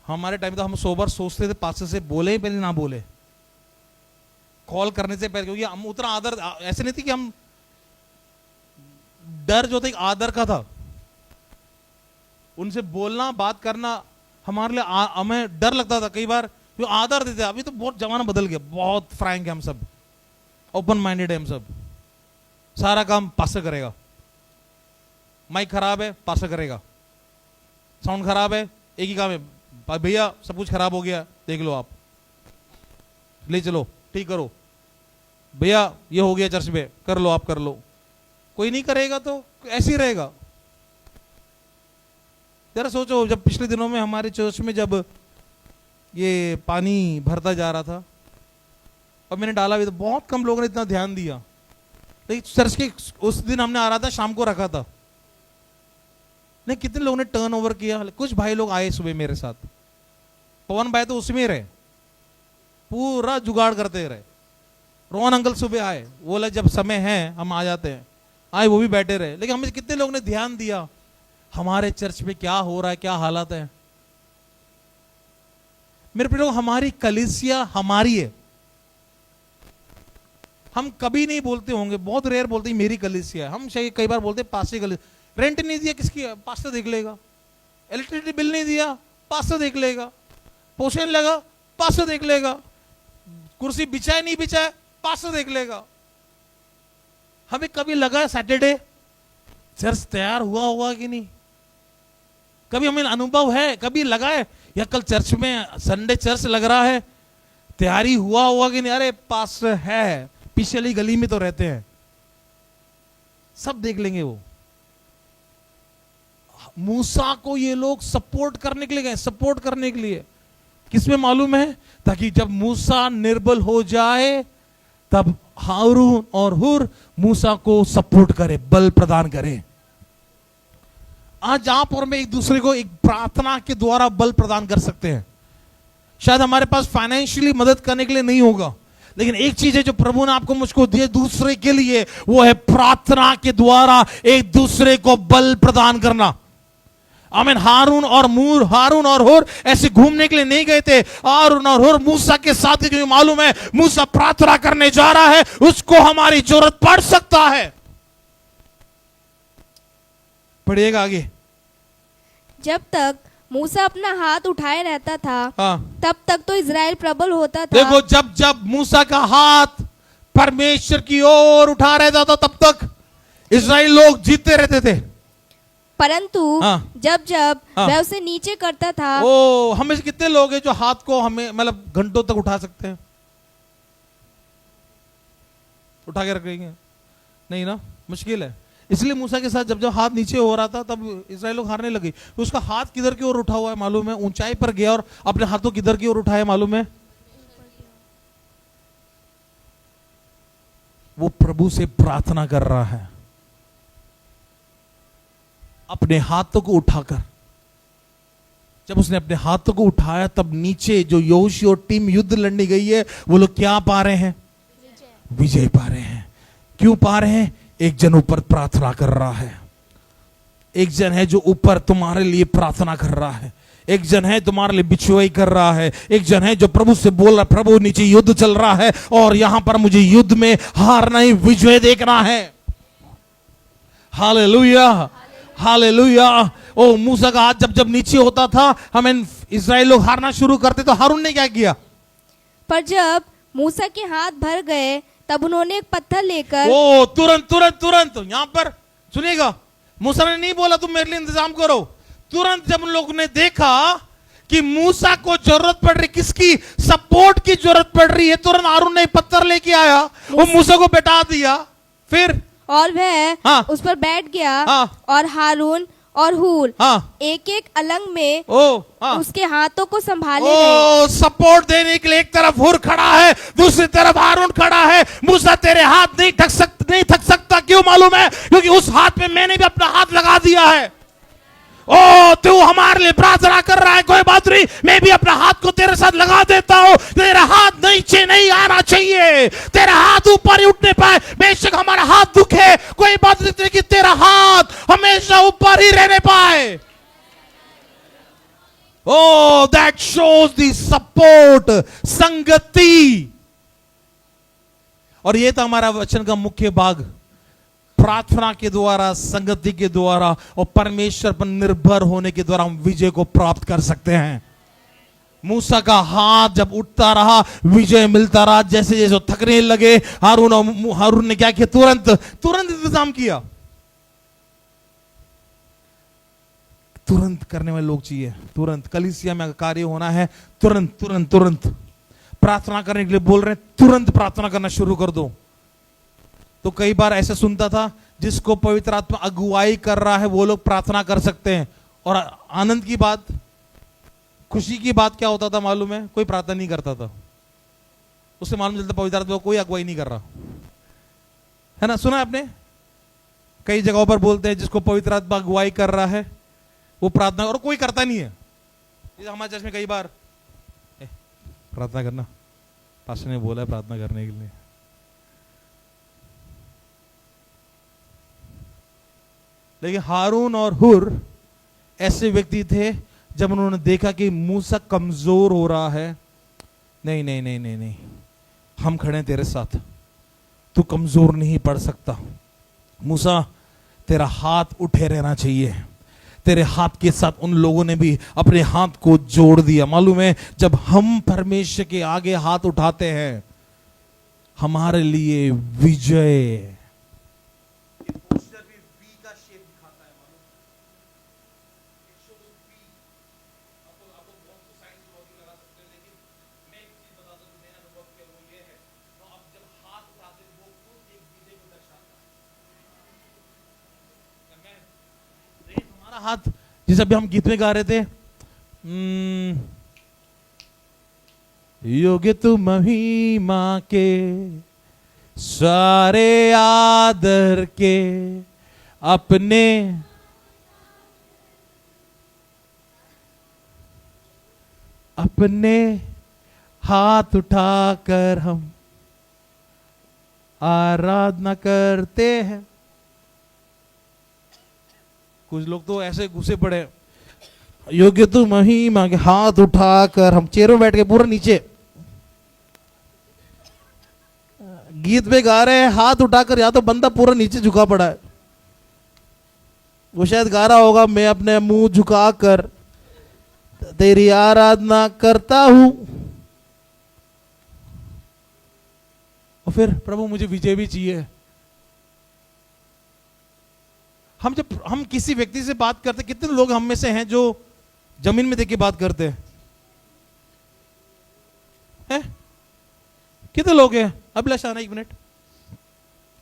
हमारे टाइम तो हम 100 बार सोचते थे पास्टर से बोले पहले ना बोले, कॉल करने से पहले, क्योंकि हम उतना आदर, ऐसे नहीं थी कि हम, डर जो था एक आदर का था। उनसे बोलना बात करना हमारे लिए हमें डर लगता था कई बार, जो आदर देते। अभी तो बहुत जमाना बदल गया, बहुत फ्रैंक है हम सब, ओपन माइंडेड है हम सब। सारा काम पास्टर करेगा, माइक खराब है पास्टर करेगा, साउंड खराब है एक ही काम है, भैया सब कुछ खराब हो गया देख लो, आप ले चलो ठीक करो, भैया ये हो गया चर्च में कर लो, आप कर लो। कोई नहीं करेगा तो ऐसे ही रहेगा। जरा सोचो, जब पिछले दिनों में हमारे चर्च में जब ये पानी भरता जा रहा था और मैंने डाला भी, तो बहुत कम लोगों ने इतना ध्यान दिया। लेकिन चर्च के उस दिन हमने आराधना शाम को रखा था, नहीं कितने लोगों ने टर्न ओवर किया। कुछ भाई लोग आए सुबह मेरे साथ, पवन भाई तो उसमें रहे, पूरा जुगाड़ करते रहे। रोहन अंकल सुबह आए, बोला जब समय है हम आ जाते हैं, आए वो भी बैठे रहे। लेकिन हमें कितने लोगों ने ध्यान दिया हमारे चर्च में क्या हो रहा है, क्या हालत है। मेरे प्रिय लोग, हमारी कलीसिया हमारी है। हम कभी नहीं बोलते होंगे, बहुत रेयर बोलते हैं मेरी कलीसिया है। हम कई बार बोलते हैं पास्टर की कलीसिया। रेंट नहीं दिया किसकी, पास्टर देख लेगा। इलेक्ट्रिसिटी बिल नहीं दिया, पास्टर देख लेगा। पोषण लगा, पास्टर देख लेगा। कुर्सी बिछाए नहीं बिछाए, पास्टर देख लेगा। हमें कभी लगा सैटरडे चर्च तैयार हुआ होगा कि नहीं? कभी हमें अनुभव है, कभी लगा है या कल चर्च में संडे चर्च लग रहा है, तैयारी हुआ होगा कि नहीं? अरे पास्टर है, पिछली गली में तो रहते हैं, सब देख लेंगे। वो मूसा को ये लोग सपोर्ट करने के लिए गए, सपोर्ट करने के लिए किसमें मालूम है? ताकि जब मूसा निर्बल हो जाए तब हारून और हुर मूसा को सपोर्ट करे, बल प्रदान करे। आज आप और मैं एक दूसरे को एक प्रार्थना के द्वारा बल प्रदान कर सकते हैं। शायद हमारे पास फाइनेंशियली मदद करने के लिए नहीं होगा, लेकिन एक चीज है जो प्रभु ने आपको मुझको दिए दूसरे के लिए, वो है प्रार्थना के द्वारा एक दूसरे को बल प्रदान करना। आमीन। हारून और हुर ऐसे घूमने के लिए नहीं गए थे। हारून और हुर मूसा के साथ, क्योंकि मालूम है मूसा प्रार्थना करने जा रहा है, उसको हमारी जरूरत पड़ सकता है। पढ़िएगा आगे। जब तक मूसा अपना हाथ उठाए रहता था, हाँ, तब तक तो इज़राइल प्रबल होता था। देखो, जब जब मूसा का हाथ परमेश्वर की ओर उठा रहता था, तब तक इज़राइल लोग जीतते रहते थे। परंतु हाँ। जब जब हाँ। वह उसे नीचे करता था, ओ, हमें से कितने लोग हैं जो हाथ को हमें मतलब घंटों तक उठा सकते हैं? उठा के रखेंगे? नहीं ना, मुश्किल है। इसलिए मूसा के साथ जब जब हाथ नीचे हो रहा था तब इस्राएल लोग हारने लगे। तो उसका हाथ किधर की ओर उठा हुआ है मालूम है? ऊंचाई पर गया और अपने हाथों किधर की ओर उठाया मालूम है? वो प्रभु से प्रार्थना कर रहा है, अपने हाथों को उठाकर। जब उसने अपने हाथों को उठाया तब नीचे जो यहोशू और टीम युद्ध लड़ने गई है, वो लोग क्या पा रहे हैं? विजय पा रहे हैं। क्यों पा रहे हैं? एक जन ऊपर प्रार्थना कर रहा है, एक जन है जो ऊपर तुम्हारे लिए प्रार्थना कर रहा है, एक जन है तुम्हारे लिए बिछुआई कर रहा है, एक जन है जो प्रभु से बोल रहा है, प्रभु नीचे युद्ध चल रहा है और यहां पर मुझे युद्ध में हार नहीं, विजय देखना है। Hallelujah, hallelujah. ओ, मूसा का हाथ जब जब नीचे होता था, हमें इस्राएल लोग हारना शुरू करते, तो हारून ने क्या किया? पर जब मूसा के हाथ भर गए, तब उन्होंने एक पत्थर लेकर, ओ, तुरंत तुरंत तुरंत यहां पर सुनिएगा, मूसा ने नहीं बोला तुम मेरे लिए इंतजाम करो। तुरंत जब उन लोगों ने देखा कि मूसा को जरूरत पड़ रही, किसकी सपोर्ट की जरूरत पड़ रही है, तुरंत हारून ने पत्थर लेके आया, वो मूसा को बैठा दिया। फिर और वह हाँ। उस पर बैठ गया। हाँ। और हारून और हूर हाँ, एक एक अलंग में हाँ, उसके हाथों को संभाले रहे। ओ, सपोर्ट देने के लिए एक तरफ हुर खड़ा है, दूसरी तरफ हारून खड़ा है। मूसा तेरे हाथ नहीं थक सकता। क्यों मालूम है? क्योंकि उस हाथ में मैंने भी अपना हाथ लगा दिया है। ओ, तू हमारे लिए प्रार्थना कर रहा है, कोई बात नहीं, मैं भी अपना हाथ को तेरे साथ लगा देता हूं। तेरा हाथ नीचे नहीं आना चाहिए, तेरा हाथ ऊपर ही उठने पाए। बेशक हमारा हाथ दुखे, कोई बात नहीं, कि तेरा हाथ हमेशा ऊपर ही रहने पाए। ओ, दैट शोज द सपोर्ट, संगति। और ये था हमारा वचन का मुख्य भाग, प्रार्थना के द्वारा, संगति के द्वारा और परमेश्वर पर निर्भर होने के द्वारा हम विजय को प्राप्त कर सकते हैं। मूसा का हाथ जब उठता रहा, विजय मिलता रहा। जैसे जैसे थकने लगे, हारून ने क्या किया? तुरंत इंतजाम किया। तुरंत करने वाले लोग चाहिए, तुरंत। कलीसिया में कार्य होना है, तुरंत तुरंत तुरंत। प्रार्थना करने के लिए बोल रहे हैं, तुरंत प्रार्थना करना शुरू कर दो। तो कई बार ऐसा सुनता था, जिसको पवित्र आत्मा अगुवाई कर रहा है वो लोग प्रार्थना कर सकते हैं। और आनंद की बात, खुशी की बात क्या होता था मालूम है? कोई प्रार्थना नहीं करता था, उससे मालूम चलता पवित्र आत्मा कोई अगुवाई नहीं कर रहा है ना। सुना आपने? कई जगहों पर बोलते हैं जिसको पवित्र आत्मा अगुवाई कर रहा है वो प्रार्थना, और कोई करता नहीं है। हमारे चर्च में कई बार प्रार्थना करना, पास्टर ने बोला है प्रार्थना करने के लिए। लेकिन हारून और हुर ऐसे व्यक्ति थे, जब उन्होंने देखा कि मूसा कमजोर हो रहा है, नहीं नहीं नहीं नहीं नहीं, हम खड़े हैं तेरे साथ, तू कमजोर नहीं पड़ सकता। मूसा तेरा हाथ उठे रहना चाहिए, तेरे हाथ के साथ उन लोगों ने भी अपने हाथ को जोड़ दिया। मालूम है, जब हम परमेश्वर के आगे हाथ उठाते हैं, हमारे लिए विजय। हाथ, जैसे अभी हम गीत में गा रहे थे, योग्य तू महिमा के सारे आदर के, अपने हाथ उठाकर हम आराधना करते हैं। कुछ लोग तो ऐसे घुसे पड़े, योग्य तू महिमा के, हाथ उठाकर हम चेयर में बैठ के पूरा नीचे गीत में गा रहे हैं, हाथ उठाकर, या तो बंदा पूरा नीचे झुका पड़ा है। वो शायद गा रहा होगा, मैं अपने मुंह झुकाकर तेरी आराधना करता हूं, और फिर प्रभु मुझे विजय भी चाहिए। जब हम किसी व्यक्ति से बात करते, कितने लोग हम में से हैं जो जमीन में देख के बात करते हैं? कितने लोग हैं? अभिलाष आना, 1 मिनट।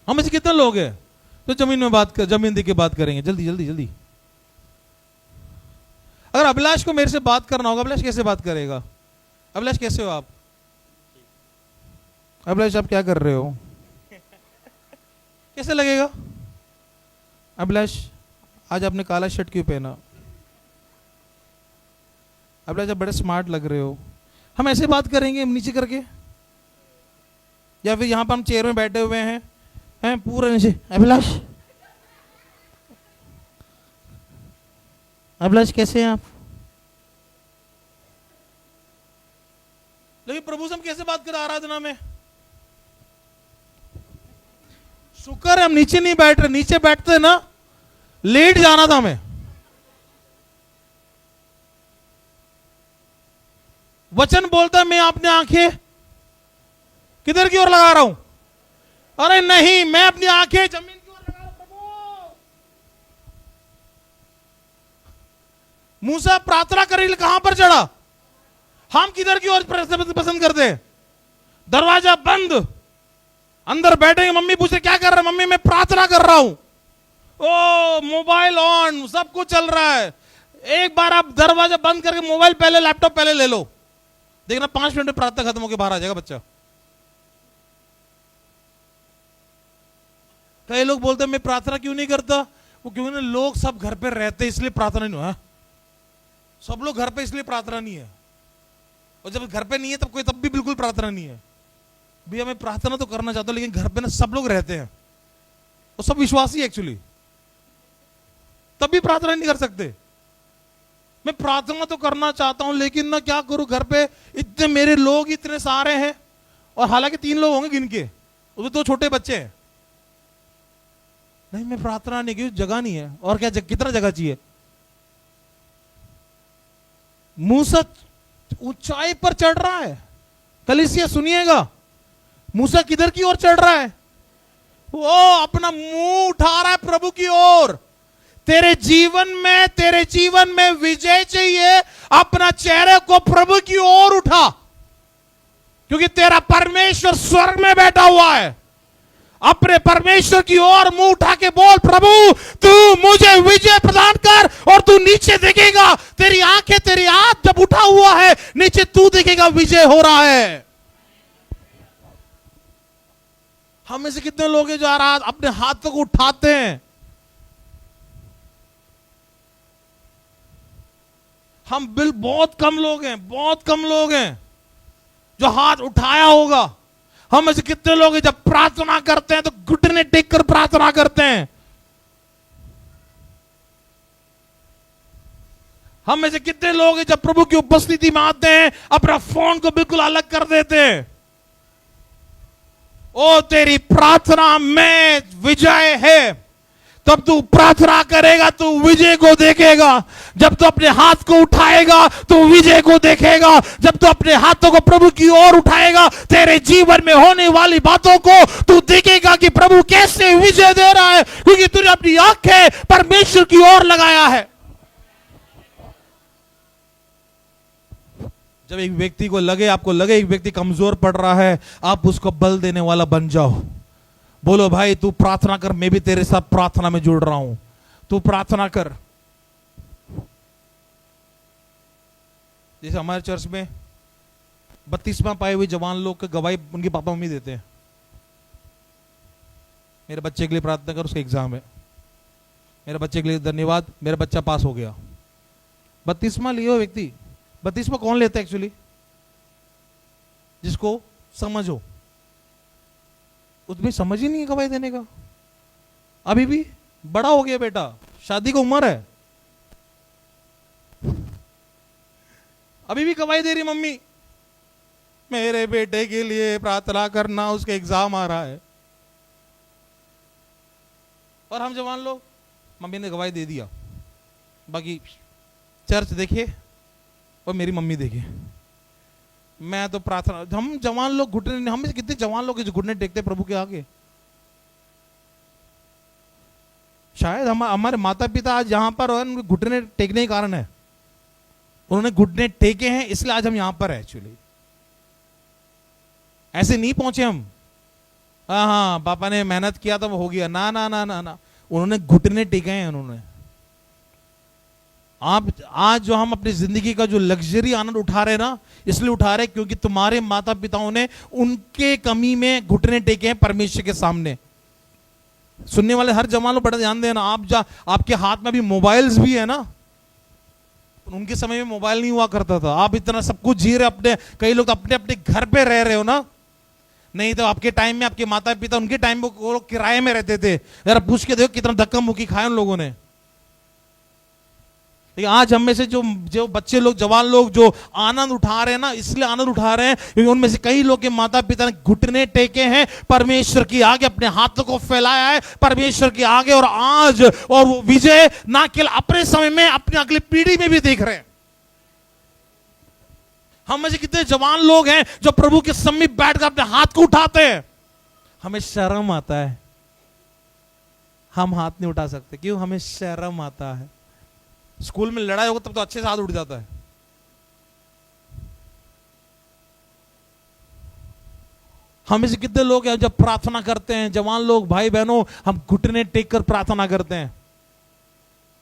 हम में से कितने लोग हैं तो जमीन देख के बात करेंगे? जल्दी जल्दी जल्दी। अगर अभिलाष को मेरे से बात करना होगा, अभिलाष कैसे बात करेगा? अभिलाष कैसे हो आप? अभिलाष आप क्या कर रहे हो? कैसे लगेगा? अभिलाष आज आपने काला शर्ट क्यों पहना? अभिलाष आप बड़े स्मार्ट लग रहे हो। हम ऐसे बात करेंगे नीचे करके, या फिर यहां पर हम चेयर में बैठे हुए हैं पूरा नीचे, अभिलाष कैसे हैं आप? लेकिन प्रभु से हम कैसे बात करें आराधना में? शुक्र है हम नीचे नहीं बैठ रहे, नीचे बैठते ना लेट जाना था हमें। वचन बोलता है मैं अपनी आंखें किधर की ओर लगा रहा हूं? अरे नहीं, मैं अपनी आंखें जमीन की ओर लगा रहा हूं। प्रभु, मूसा प्रार्थना करने कहां पर चढ़ा? हम किधर की ओर पसंद करते हैं? दरवाजा बंद, अंदर बैठेंगे, मम्मी पूछे क्या कर रहे हैं? मम्मी मैं प्रार्थना कर रहा हूं। ओ मोबाइल ऑन, सब कुछ चल रहा है। एक बार आप दरवाजा बंद करके मोबाइल पहले, लैपटॉप पहले ले लो, देखना 5 मिनट में प्रार्थना खत्म होकर बाहर आ जाएगा बच्चा। कई लोग बोलते हैं मैं प्रार्थना क्यों नहीं करता? वो क्यों नहीं, लोग सब घर पे रहते इसलिए प्रार्थना नहीं हुआ। सब लोग घर पे इसलिए प्रार्थना नहीं है, और जब घर पे नहीं है तब भी बिल्कुल प्रार्थना नहीं है। भैया मैं प्रार्थना तो करना चाहता हूं, लेकिन घर पे ना सब लोग रहते हैं और सब विश्वासी एक्चुअली, तब भी प्रार्थना नहीं कर सकते। मैं प्रार्थना तो करना चाहता हूं, लेकिन ना क्या करूं, घर पे इतने मेरे लोग इतने सारे हैं, और हालांकि 3 लोग होंगे गिन के, उसमें 2 छोटे बच्चे हैं। नहीं मैं प्रार्थना नहीं की, जगह नहीं है। और क्या कितना जगह चाहिए? मूसा ऊंचाई पर चढ़ रहा है। कलीसिया सुनिएगा, मूसा किधर की ओर चढ़ रहा है? वो अपना मुंह उठा रहा है प्रभु की ओर। तेरे जीवन में विजय चाहिए, अपना चेहरे को प्रभु की ओर उठा, क्योंकि तेरा परमेश्वर स्वर्ग में बैठा हुआ है। अपने परमेश्वर की ओर मुंह उठा के बोल, प्रभु तू मुझे विजय प्रदान कर। और तू नीचे देखेगा, तेरी आंखें, तेरी हाथ जब उठा हुआ है नीचे, तू देखेगा विजय हो रहा है। हम में से कितने लोग हैं जो अपने हाथों को उठाते हैं? हम बहुत कम लोग हैं जो हाथ उठाया होगा। हम में से कितने लोग हैं जब प्रार्थना करते हैं तो घुटने टेक कर प्रार्थना करते हैं? हम में से कितने लोग हैं जब प्रभु की उपस्थिति में आते हैं अपना फोन को बिल्कुल अलग कर देते हैं? ओ तेरी प्रार्थना में विजय है। तब तू प्रार्थना करेगा तो विजय को देखेगा। जब तू अपने हाथ को उठाएगा तो विजय को देखेगा। जब तू अपने हाथों को प्रभु की ओर उठाएगा, तेरे जीवन में होने वाली बातों को तू देखेगा कि प्रभु कैसे विजय दे रहा है, क्योंकि तूने अपनी आंखें परमेश्वर की ओर लगाया है। जब एक व्यक्ति को लगे, आपको लगे एक व्यक्ति कमजोर पड़ रहा है, आप उसको बल देने वाला बन जाओ। बोलो भाई तू प्रार्थना कर, मैं भी तेरे साथ प्रार्थना में जुड़ रहा हूं, तू प्रार्थना कर। जैसे हमारे चर्च में 32वां पाए हुए जवान लोग की गवाही उनके पापा मम्मी देते हैं। मेरे बच्चे के लिए प्रार्थना कर, उसका एग्जाम है, मेरे बच्चे के लिए धन्यवाद, मेरा बच्चा पास हो गया। 32वां लियो व्यक्ति। 32वां कौन लेता है एक्चुअली? जिसको समझ हो। उसमें समझ ही नहीं है गवाही देने का। अभी भी बड़ा हो गया बेटा, शादी की उम्र है, अभी भी गवाही दे रही मम्मी, मेरे बेटे के लिए प्रार्थना करना, उसके एग्जाम आ रहा है। और हम जवान लोग, मम्मी ने गवाही दे दिया, बाकी चर्च देखिए और मेरी मम्मी देखे, मैं तो प्रार्थना। हम जवान लोग घुटने, हम कितने जवान लोग जो घुटने टेकते प्रभु के आगे। शायद हमारे माता पिता आज यहां पर घुटने टेकने के कारण है, उन्होंने घुटने टेके हैं, इसलिए आज हम यहां पर है। एक्चुअली ऐसे नहीं पहुंचे हम, हाँ पापा ने मेहनत किया तो वो हो गया, ना ना ना ना ना, उन्होंने घुटने टेके हैं। उन्होंने आप आज जो हम अपनी जिंदगी का जो लग्जरी आनंद उठा रहे हैं ना, इसलिए उठा रहे क्योंकि तुम्हारे माता पिताओं ने उनके कमी में घुटने टेके हैं परमेश्वर के सामने। सुनने वाले हर जवान लोग बड़ा ध्यान देना, आपके हाथ में अभी मोबाइल्स भी है ना, उनके समय में मोबाइल नहीं हुआ करता था। आप इतना सब कुछ जी रहे अपने, कई लोग तो अपने अपने घर पे रह रहे हो ना, नहीं तो आपके टाइम में आपके माता पिता, उनके टाइम में वो लोग किराए में रहते थे। जरा पूछ के देखो कितना धक्का मुक्की खाया उन लोगों ने। लेकिन आज हम में से जो बच्चे लोग, जवान लोग जो आनंद उठा रहे हैं ना, इसलिए आनंद उठा रहे हैं क्योंकि उनमें से कई लोग के माता पिता ने घुटने टेके हैं परमेश्वर के आगे, अपने हाथों को फैलाया है परमेश्वर के आगे, और आज और वो विजय ना केवल अपने समय में, अपनी अगली पीढ़ी में भी देख रहे हैं। हम में से कितने जवान लोग हैं जो प्रभु के समीप बैठकर अपने हाथ को उठाते हैं, हमें शर्म आता है, हम हाथ नहीं उठा सकते। क्यों? हमें शर्म आता है। स्कूल में लड़ाई होगा तब तो अच्छे से हाथ उठ जाता है। हम में से कितने लोग हैं जब प्रार्थना करते हैं, जवान लोग, भाई बहनों, हम घुटने टेक कर प्रार्थना करते हैं।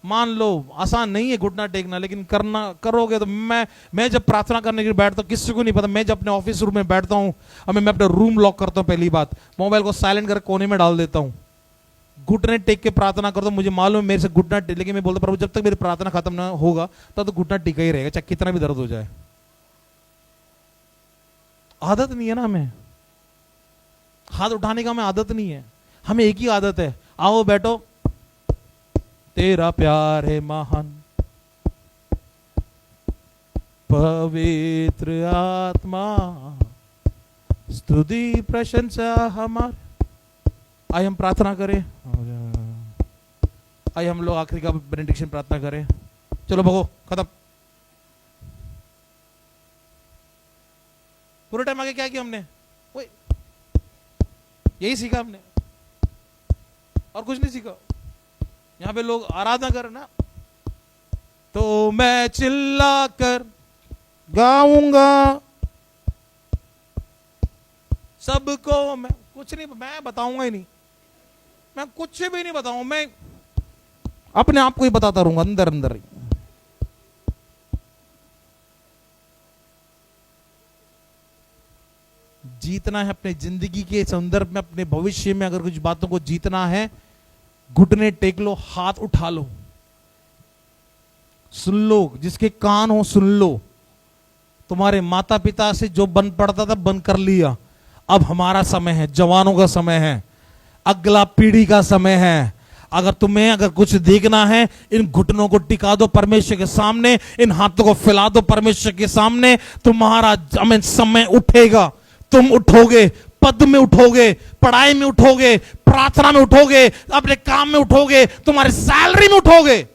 मान लो आसान नहीं है घुटना टेकना, लेकिन करना करोगे तो मैं जब प्रार्थना करने के लिए बैठता हूं, किसी को नहीं पता, मैं जब अपने ऑफिस रूम में बैठता हूं, मैं अपना रूम लॉक करता हूं, पहली बात मोबाइल को साइलेंट कर कोने में डाल देता हूं, घुटने टेक के प्रार्थना करता हूं। मुझे मालूम है मेरे से घुटना टेक, लेकिन मैं बोलता प्रभु जब तक मेरी प्रार्थना खत्म ना होगा तब तो घुटना टिका ही रहेगा, चाहे कितना भी दर्द हो जाए। आदत नहीं है ना हमें हाथ उठाने का, हमें आदत नहीं है। हमें एक ही आदत है, आओ बैठो, तेरा प्यार है महान, पवित्र आत्मा स्तुति प्रशंसा हमारे। आइए हम प्रार्थना करें, आइए हम लोग आखिरी का बेनेडिक्शन प्रार्थना करें। चलो भगो खत्म। पूरे टाइम आगे क्या किया हमने? यही सीखा हमने, और कुछ नहीं सीखा। यहां पे लोग आराधना कर ना, तो मैं चिल्ला कर गाऊंगा सबको, मैं कुछ नहीं, मैं बताऊंगा ही नहीं, मैं कुछ भी नहीं बताऊंगा, मैं अपने आप को ही बताता रहूंगा अंदर अंदर ही। जीतना है अपने जिंदगी के संदर्भ में, अपने भविष्य में अगर कुछ बातों को जीतना है, घुटने टेक लो, हाथ उठा लो, सुन लो, जिसके कान हो सुन लो। तुम्हारे माता पिता से जो बन पड़ता था बंद कर लिया, अब हमारा समय है, जवानों का समय है, अगला पीढ़ी का समय है। अगर कुछ देखना है, इन घुटनों को टिका दो परमेश्वर के सामने, इन हाथों को फैला दो परमेश्वर के सामने। तुम्हारा समय उठेगा, तुम उठोगे, पद में उठोगे, पढ़ाई में उठोगे, प्रार्थना में उठोगे, अपने काम में उठोगे, तुम्हारी सैलरी में उठोगे।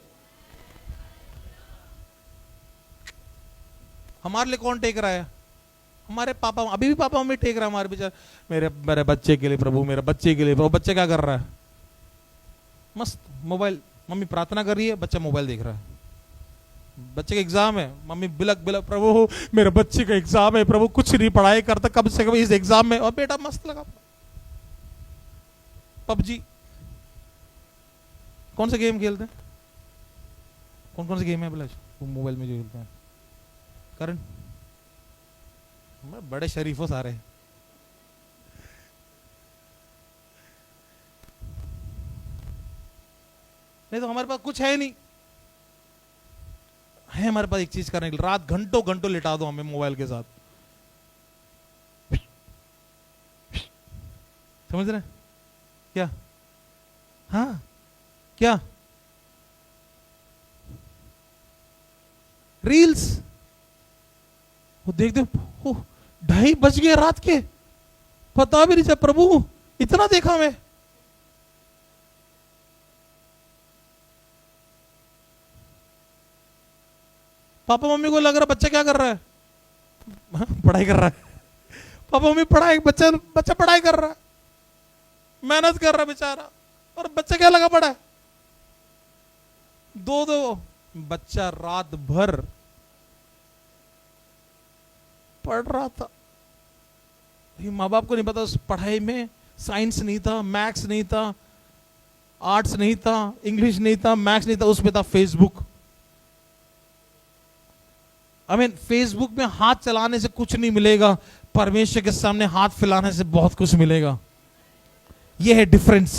हमारे लिए कौन टेक रहा है? हमारे पापा, अभी भी पापा मम्मी टेक रहा है हमारे बेचारे, मेरे मेरे बच्चे के लिए प्रभु, मेरे बच्चे के लिए प्रभु। बच्चे क्या कर रहा है? मस्त मोबाइल, मम्मी प्रार्थना कर रही है, बच्चा मोबाइल देख रहा है। बच्चे का एग्जाम है, मम्मी बिलक बिलक, प्रभु मेरे बच्चे का एग्जाम है प्रभु, कुछ नहीं पढ़ाई करता कब से कब इस एग्जाम में, और बेटा मस्त लगा पबजी। कौन से गेम खेलते हैं? कौन कौन से गेम है अभिलाष वो मोबाइल में जो खेलते हैं? करण, बड़े शरीफों सारे। नहीं तो हमारे पास कुछ है नहीं, है हमारे पास एक चीज करने के लिए, रात घंटों घंटों लिटा दो हमें मोबाइल के साथ। समझ रहे क्या? हाँ क्या? रील्स वो देख दो, 2:30 बज गए रात के, पता भी नहीं चला। प्रभु इतना देखा मैं। पापा मम्मी को लग रहा बच्चा क्या कर रहा है? पढ़ाई कर रहा है। पापा मम्मी पढ़ाई, बच्चा पढ़ाई कर रहा है, मेहनत कर रहा है बेचारा, और बच्चा क्या लगा पड़ा है? दो बच्चा रात भर पढ़ रहा था। माँ बाप को नहीं पता उस पढ़ाई में साइंस नहीं था, मैथ्स नहीं था, आर्ट्स नहीं था, इंग्लिश नहीं था, मैथ्स नहीं था, उसमें था फेसबुक। फेसबुक में हाथ चलाने से कुछ नहीं मिलेगा, परमेश्वर के सामने हाथ फैलाने से बहुत कुछ मिलेगा। यह है डिफरेंस।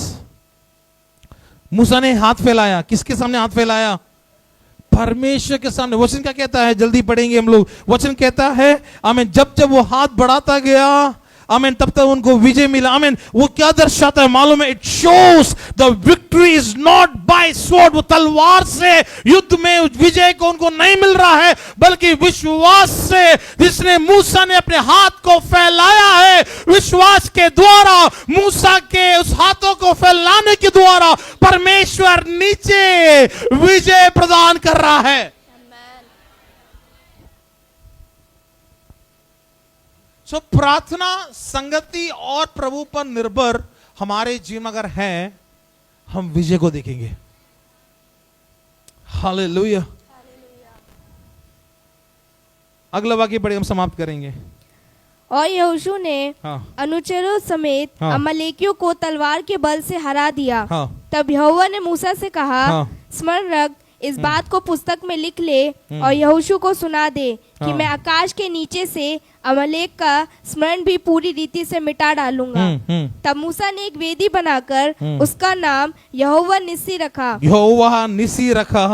मूसा ने हाथ फैलाया, किसके सामने हाथ फैलाया? परमेश्वर के सामने। वचन क्या कहता है? जल्दी पढ़ेंगे हम लोग। वचन कहता है आमीन, जब जब वो हाथ बढ़ाता गया आमीन, तब तक उनको विजय मिला। आमीन, वो क्या दर्शाता है मालूम है? It shows the victory is not by sword. वो तलवार से युद्ध में विजय को उनको नहीं मिल रहा है, बल्कि विश्वास से, जिसने मूसा ने अपने हाथ को फैलाया है, विश्वास के द्वारा, मूसा के उस हाथों को फैलाने के द्वारा परमेश्वर नीचे विजय प्रदान कर रहा है। सो प्रार्थना, संगति और प्रभु पर निर्भर हमारे जीवन अगर है, हम विजय को देखेंगे। हालेलुया। अगला वाक्य पढ़े, हम समाप्त करेंगे। और यहोशू ने अनुचरों समेत अमलेकियों को तलवार के बल से हरा दिया। तब यहोवा ने मूसा से कहा, स्मरण रख, इस बात को पुस्तक में लिख ले और यहोशू को सुना दे कि मैं आकाश के नीचे से अमलेक का स्मरण भी पूरी रीति से मिटा डालूंगा। तब मूसा ने एक वेदी बनाकर उसका नाम यहोवा निस्सी रखा। यहोवा निस्सी रखा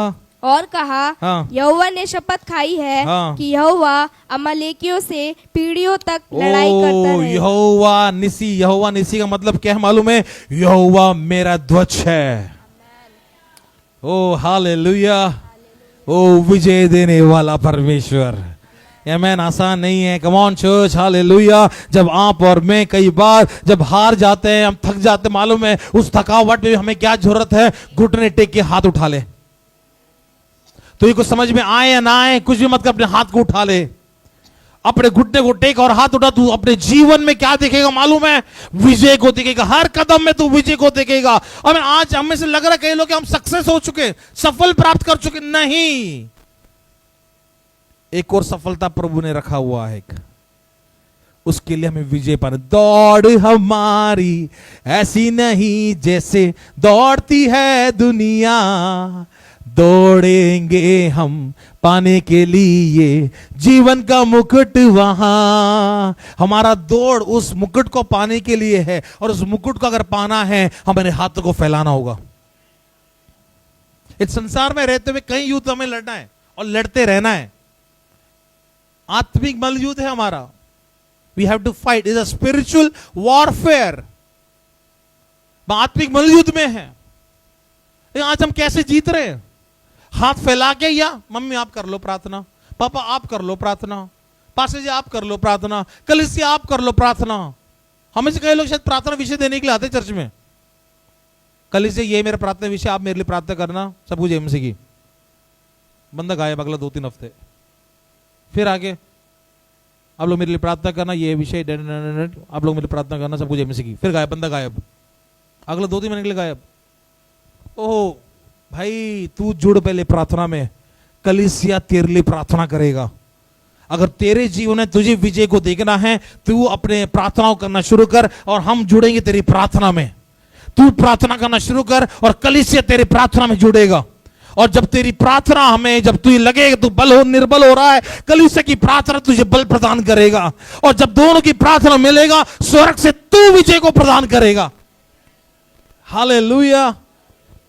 और कहा, यहोवा ने शपथ खाई है कि यहोवा अमलेकियों से पीढ़ियों तक लड़ाई करता रहेगा। यहोवा निस्सी, यहोवा निस्सी का मतलब क्या है मालूम है? यहोवा मेरा ध्वज है। ओ हालेलुया। ओ विजय देने वाला परमेश्वर। आमीन। आसान नहीं है। Come on church, hallelujah. जब आप और मैं कई बार जब हार जाते हैं, हम थक जाते हैं, मालूम है उस थकावट में हमें क्या जरूरत है? घुटने टेक के हाथ उठा ले। तो ये कुछ समझ में आए या ना आए, कुछ भी मत कर, अपने हाथ को उठा ले, अपने घुटने को टेक और हाथ उठा। तू अपने जीवन में क्या देखेगा मालूम है? विजय को देखेगा। हर कदम में तू विजय को देखेगा। अब आज हमें से लग रहा है कई लोग हम सक्सेस हो चुके, सफल प्राप्त कर चुके, नहीं, एक और सफलता प्रभु ने रखा हुआ है। उसके लिए हमें विजय पाना। दौड़ हमारी ऐसी नहीं जैसे दौड़ती है दुनिया, दौड़ेंगे हम पाने के लिए जीवन का मुकुट वहां। हमारा दौड़ उस मुकुट को पाने के लिए है, और उस मुकुट को अगर पाना है, हमारे हाथों को फैलाना होगा। इस संसार में रहते हुए कई युद्ध हमें लड़ना है और लड़ते रहना है। आत्मिक मल युद्ध है हमारा। We have to fight, is a spiritual warfare. आत्मिक मल युद्ध में है। आज हम कैसे जीत रहे हैं? हाथ फैला के, या मम्मी आप कर लो प्रार्थना, पापा आप कर लो प्रार्थना, पास्टर जी आप कर लो प्रार्थना, कलीसिया आप कर लो प्रार्थना। हमें से कई लोग शायद प्रार्थना विषय देने के लिए आते चर्च में, कलीसिया ये मेरा प्रार्थना विषय, आप मेरे लिए प्रार्थना करना, सब कुछ एमसी की। बंदा गायब अगला 2-3 हफ्ते। फिर आगे आप लोग मेरे लिए प्रार्थना करना, ये विषय, आप लोग मेरे लिए प्रार्थना करना, सब कुछ एमसी की। फिर गायब, बंदा गायब, अगला 2-3 महीने के लिए गायब। ओह भाई, तू जुड़ पहले प्रार्थना में, कलीसिया तेरे लिए प्रार्थना करेगा। अगर तेरे जीवन में तुझे विजय को देखना है, तू अपने प्रार्थनाओं करना शुरू कर और हम जुड़ेंगे तेरी प्रार्थना में। तू प्रार्थना करना शुरू कर और कलीसिया तेरी प्रार्थना में जुड़ेगा। और जब तेरी प्रार्थना हमें, जब तुझे लगेगा तू निर्बल हो रहा है, कलीसिया की प्रार्थना तुझे बल प्रदान करेगा। और जब दोनों की प्रार्थना मिलेगा, स्वर्ग से तू विजय को प्रदान करेगा। हालेलुया।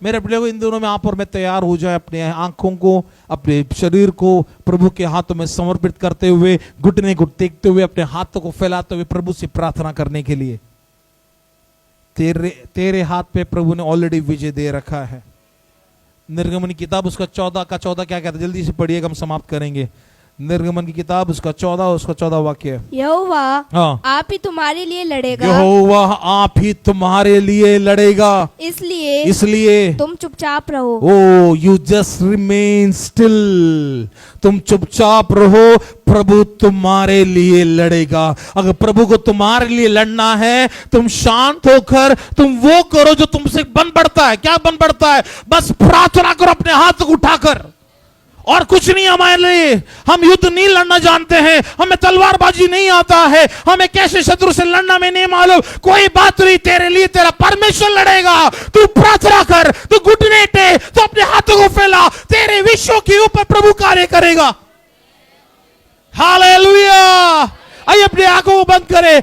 मेरे प्रिय, इन दोनों में आप और मैं तैयार हो जाए, अपने आंखों को, अपने शरीर को प्रभु के हाथों में समर्पित करते हुए, घुटने को टेकते हुए, अपने हाथों को फैलाते हुए प्रभु से प्रार्थना करने के लिए। तेरे हाथ पे प्रभु ने ऑलरेडी विजय दे रखा है। निर्गमन की किताब उसका 14 का 14 क्या कहता है, जल्दी से पढ़िएगा, हम समाप्त करेंगे। निर्गमन की किताब उसका 14 वाक्य है। यहोवा हाँ, आप ही तुम्हारे लिए लड़ेगा, यहोवा आप ही तुम्हारे लिए लड़ेगा, इसलिए तुम चुपचाप रहो। ओ यू जस्ट रिमेन स्टिल, तुम चुपचाप रहो, प्रभु तुम्हारे लिए लड़ेगा। अगर प्रभु को तुम्हारे लिए लड़ना है, तुम शांत होकर तुम वो करो जो तुमसे बन पड़ता है। क्या बन पड़ता है? बस प्रार्थना करो अपने हाथ को उठाकर, और कुछ नहीं हमारे लिए। हम युद्ध नहीं लड़ना जानते हैं, हमें तलवारबाजी नहीं आता है, हमें कैसे शत्रु से लड़ना में नहीं मालूम। कोई बात नहीं, तेरे लिए तेरा परमेश्वर लड़ेगा। तू प्रार्थना कर, तू घुटने टेक, तू अपने हाथों को फैला, तेरे विश्व के ऊपर प्रभु कार्य करेगा। हालेलुया। आइए अपनी आंखों को बंद करें।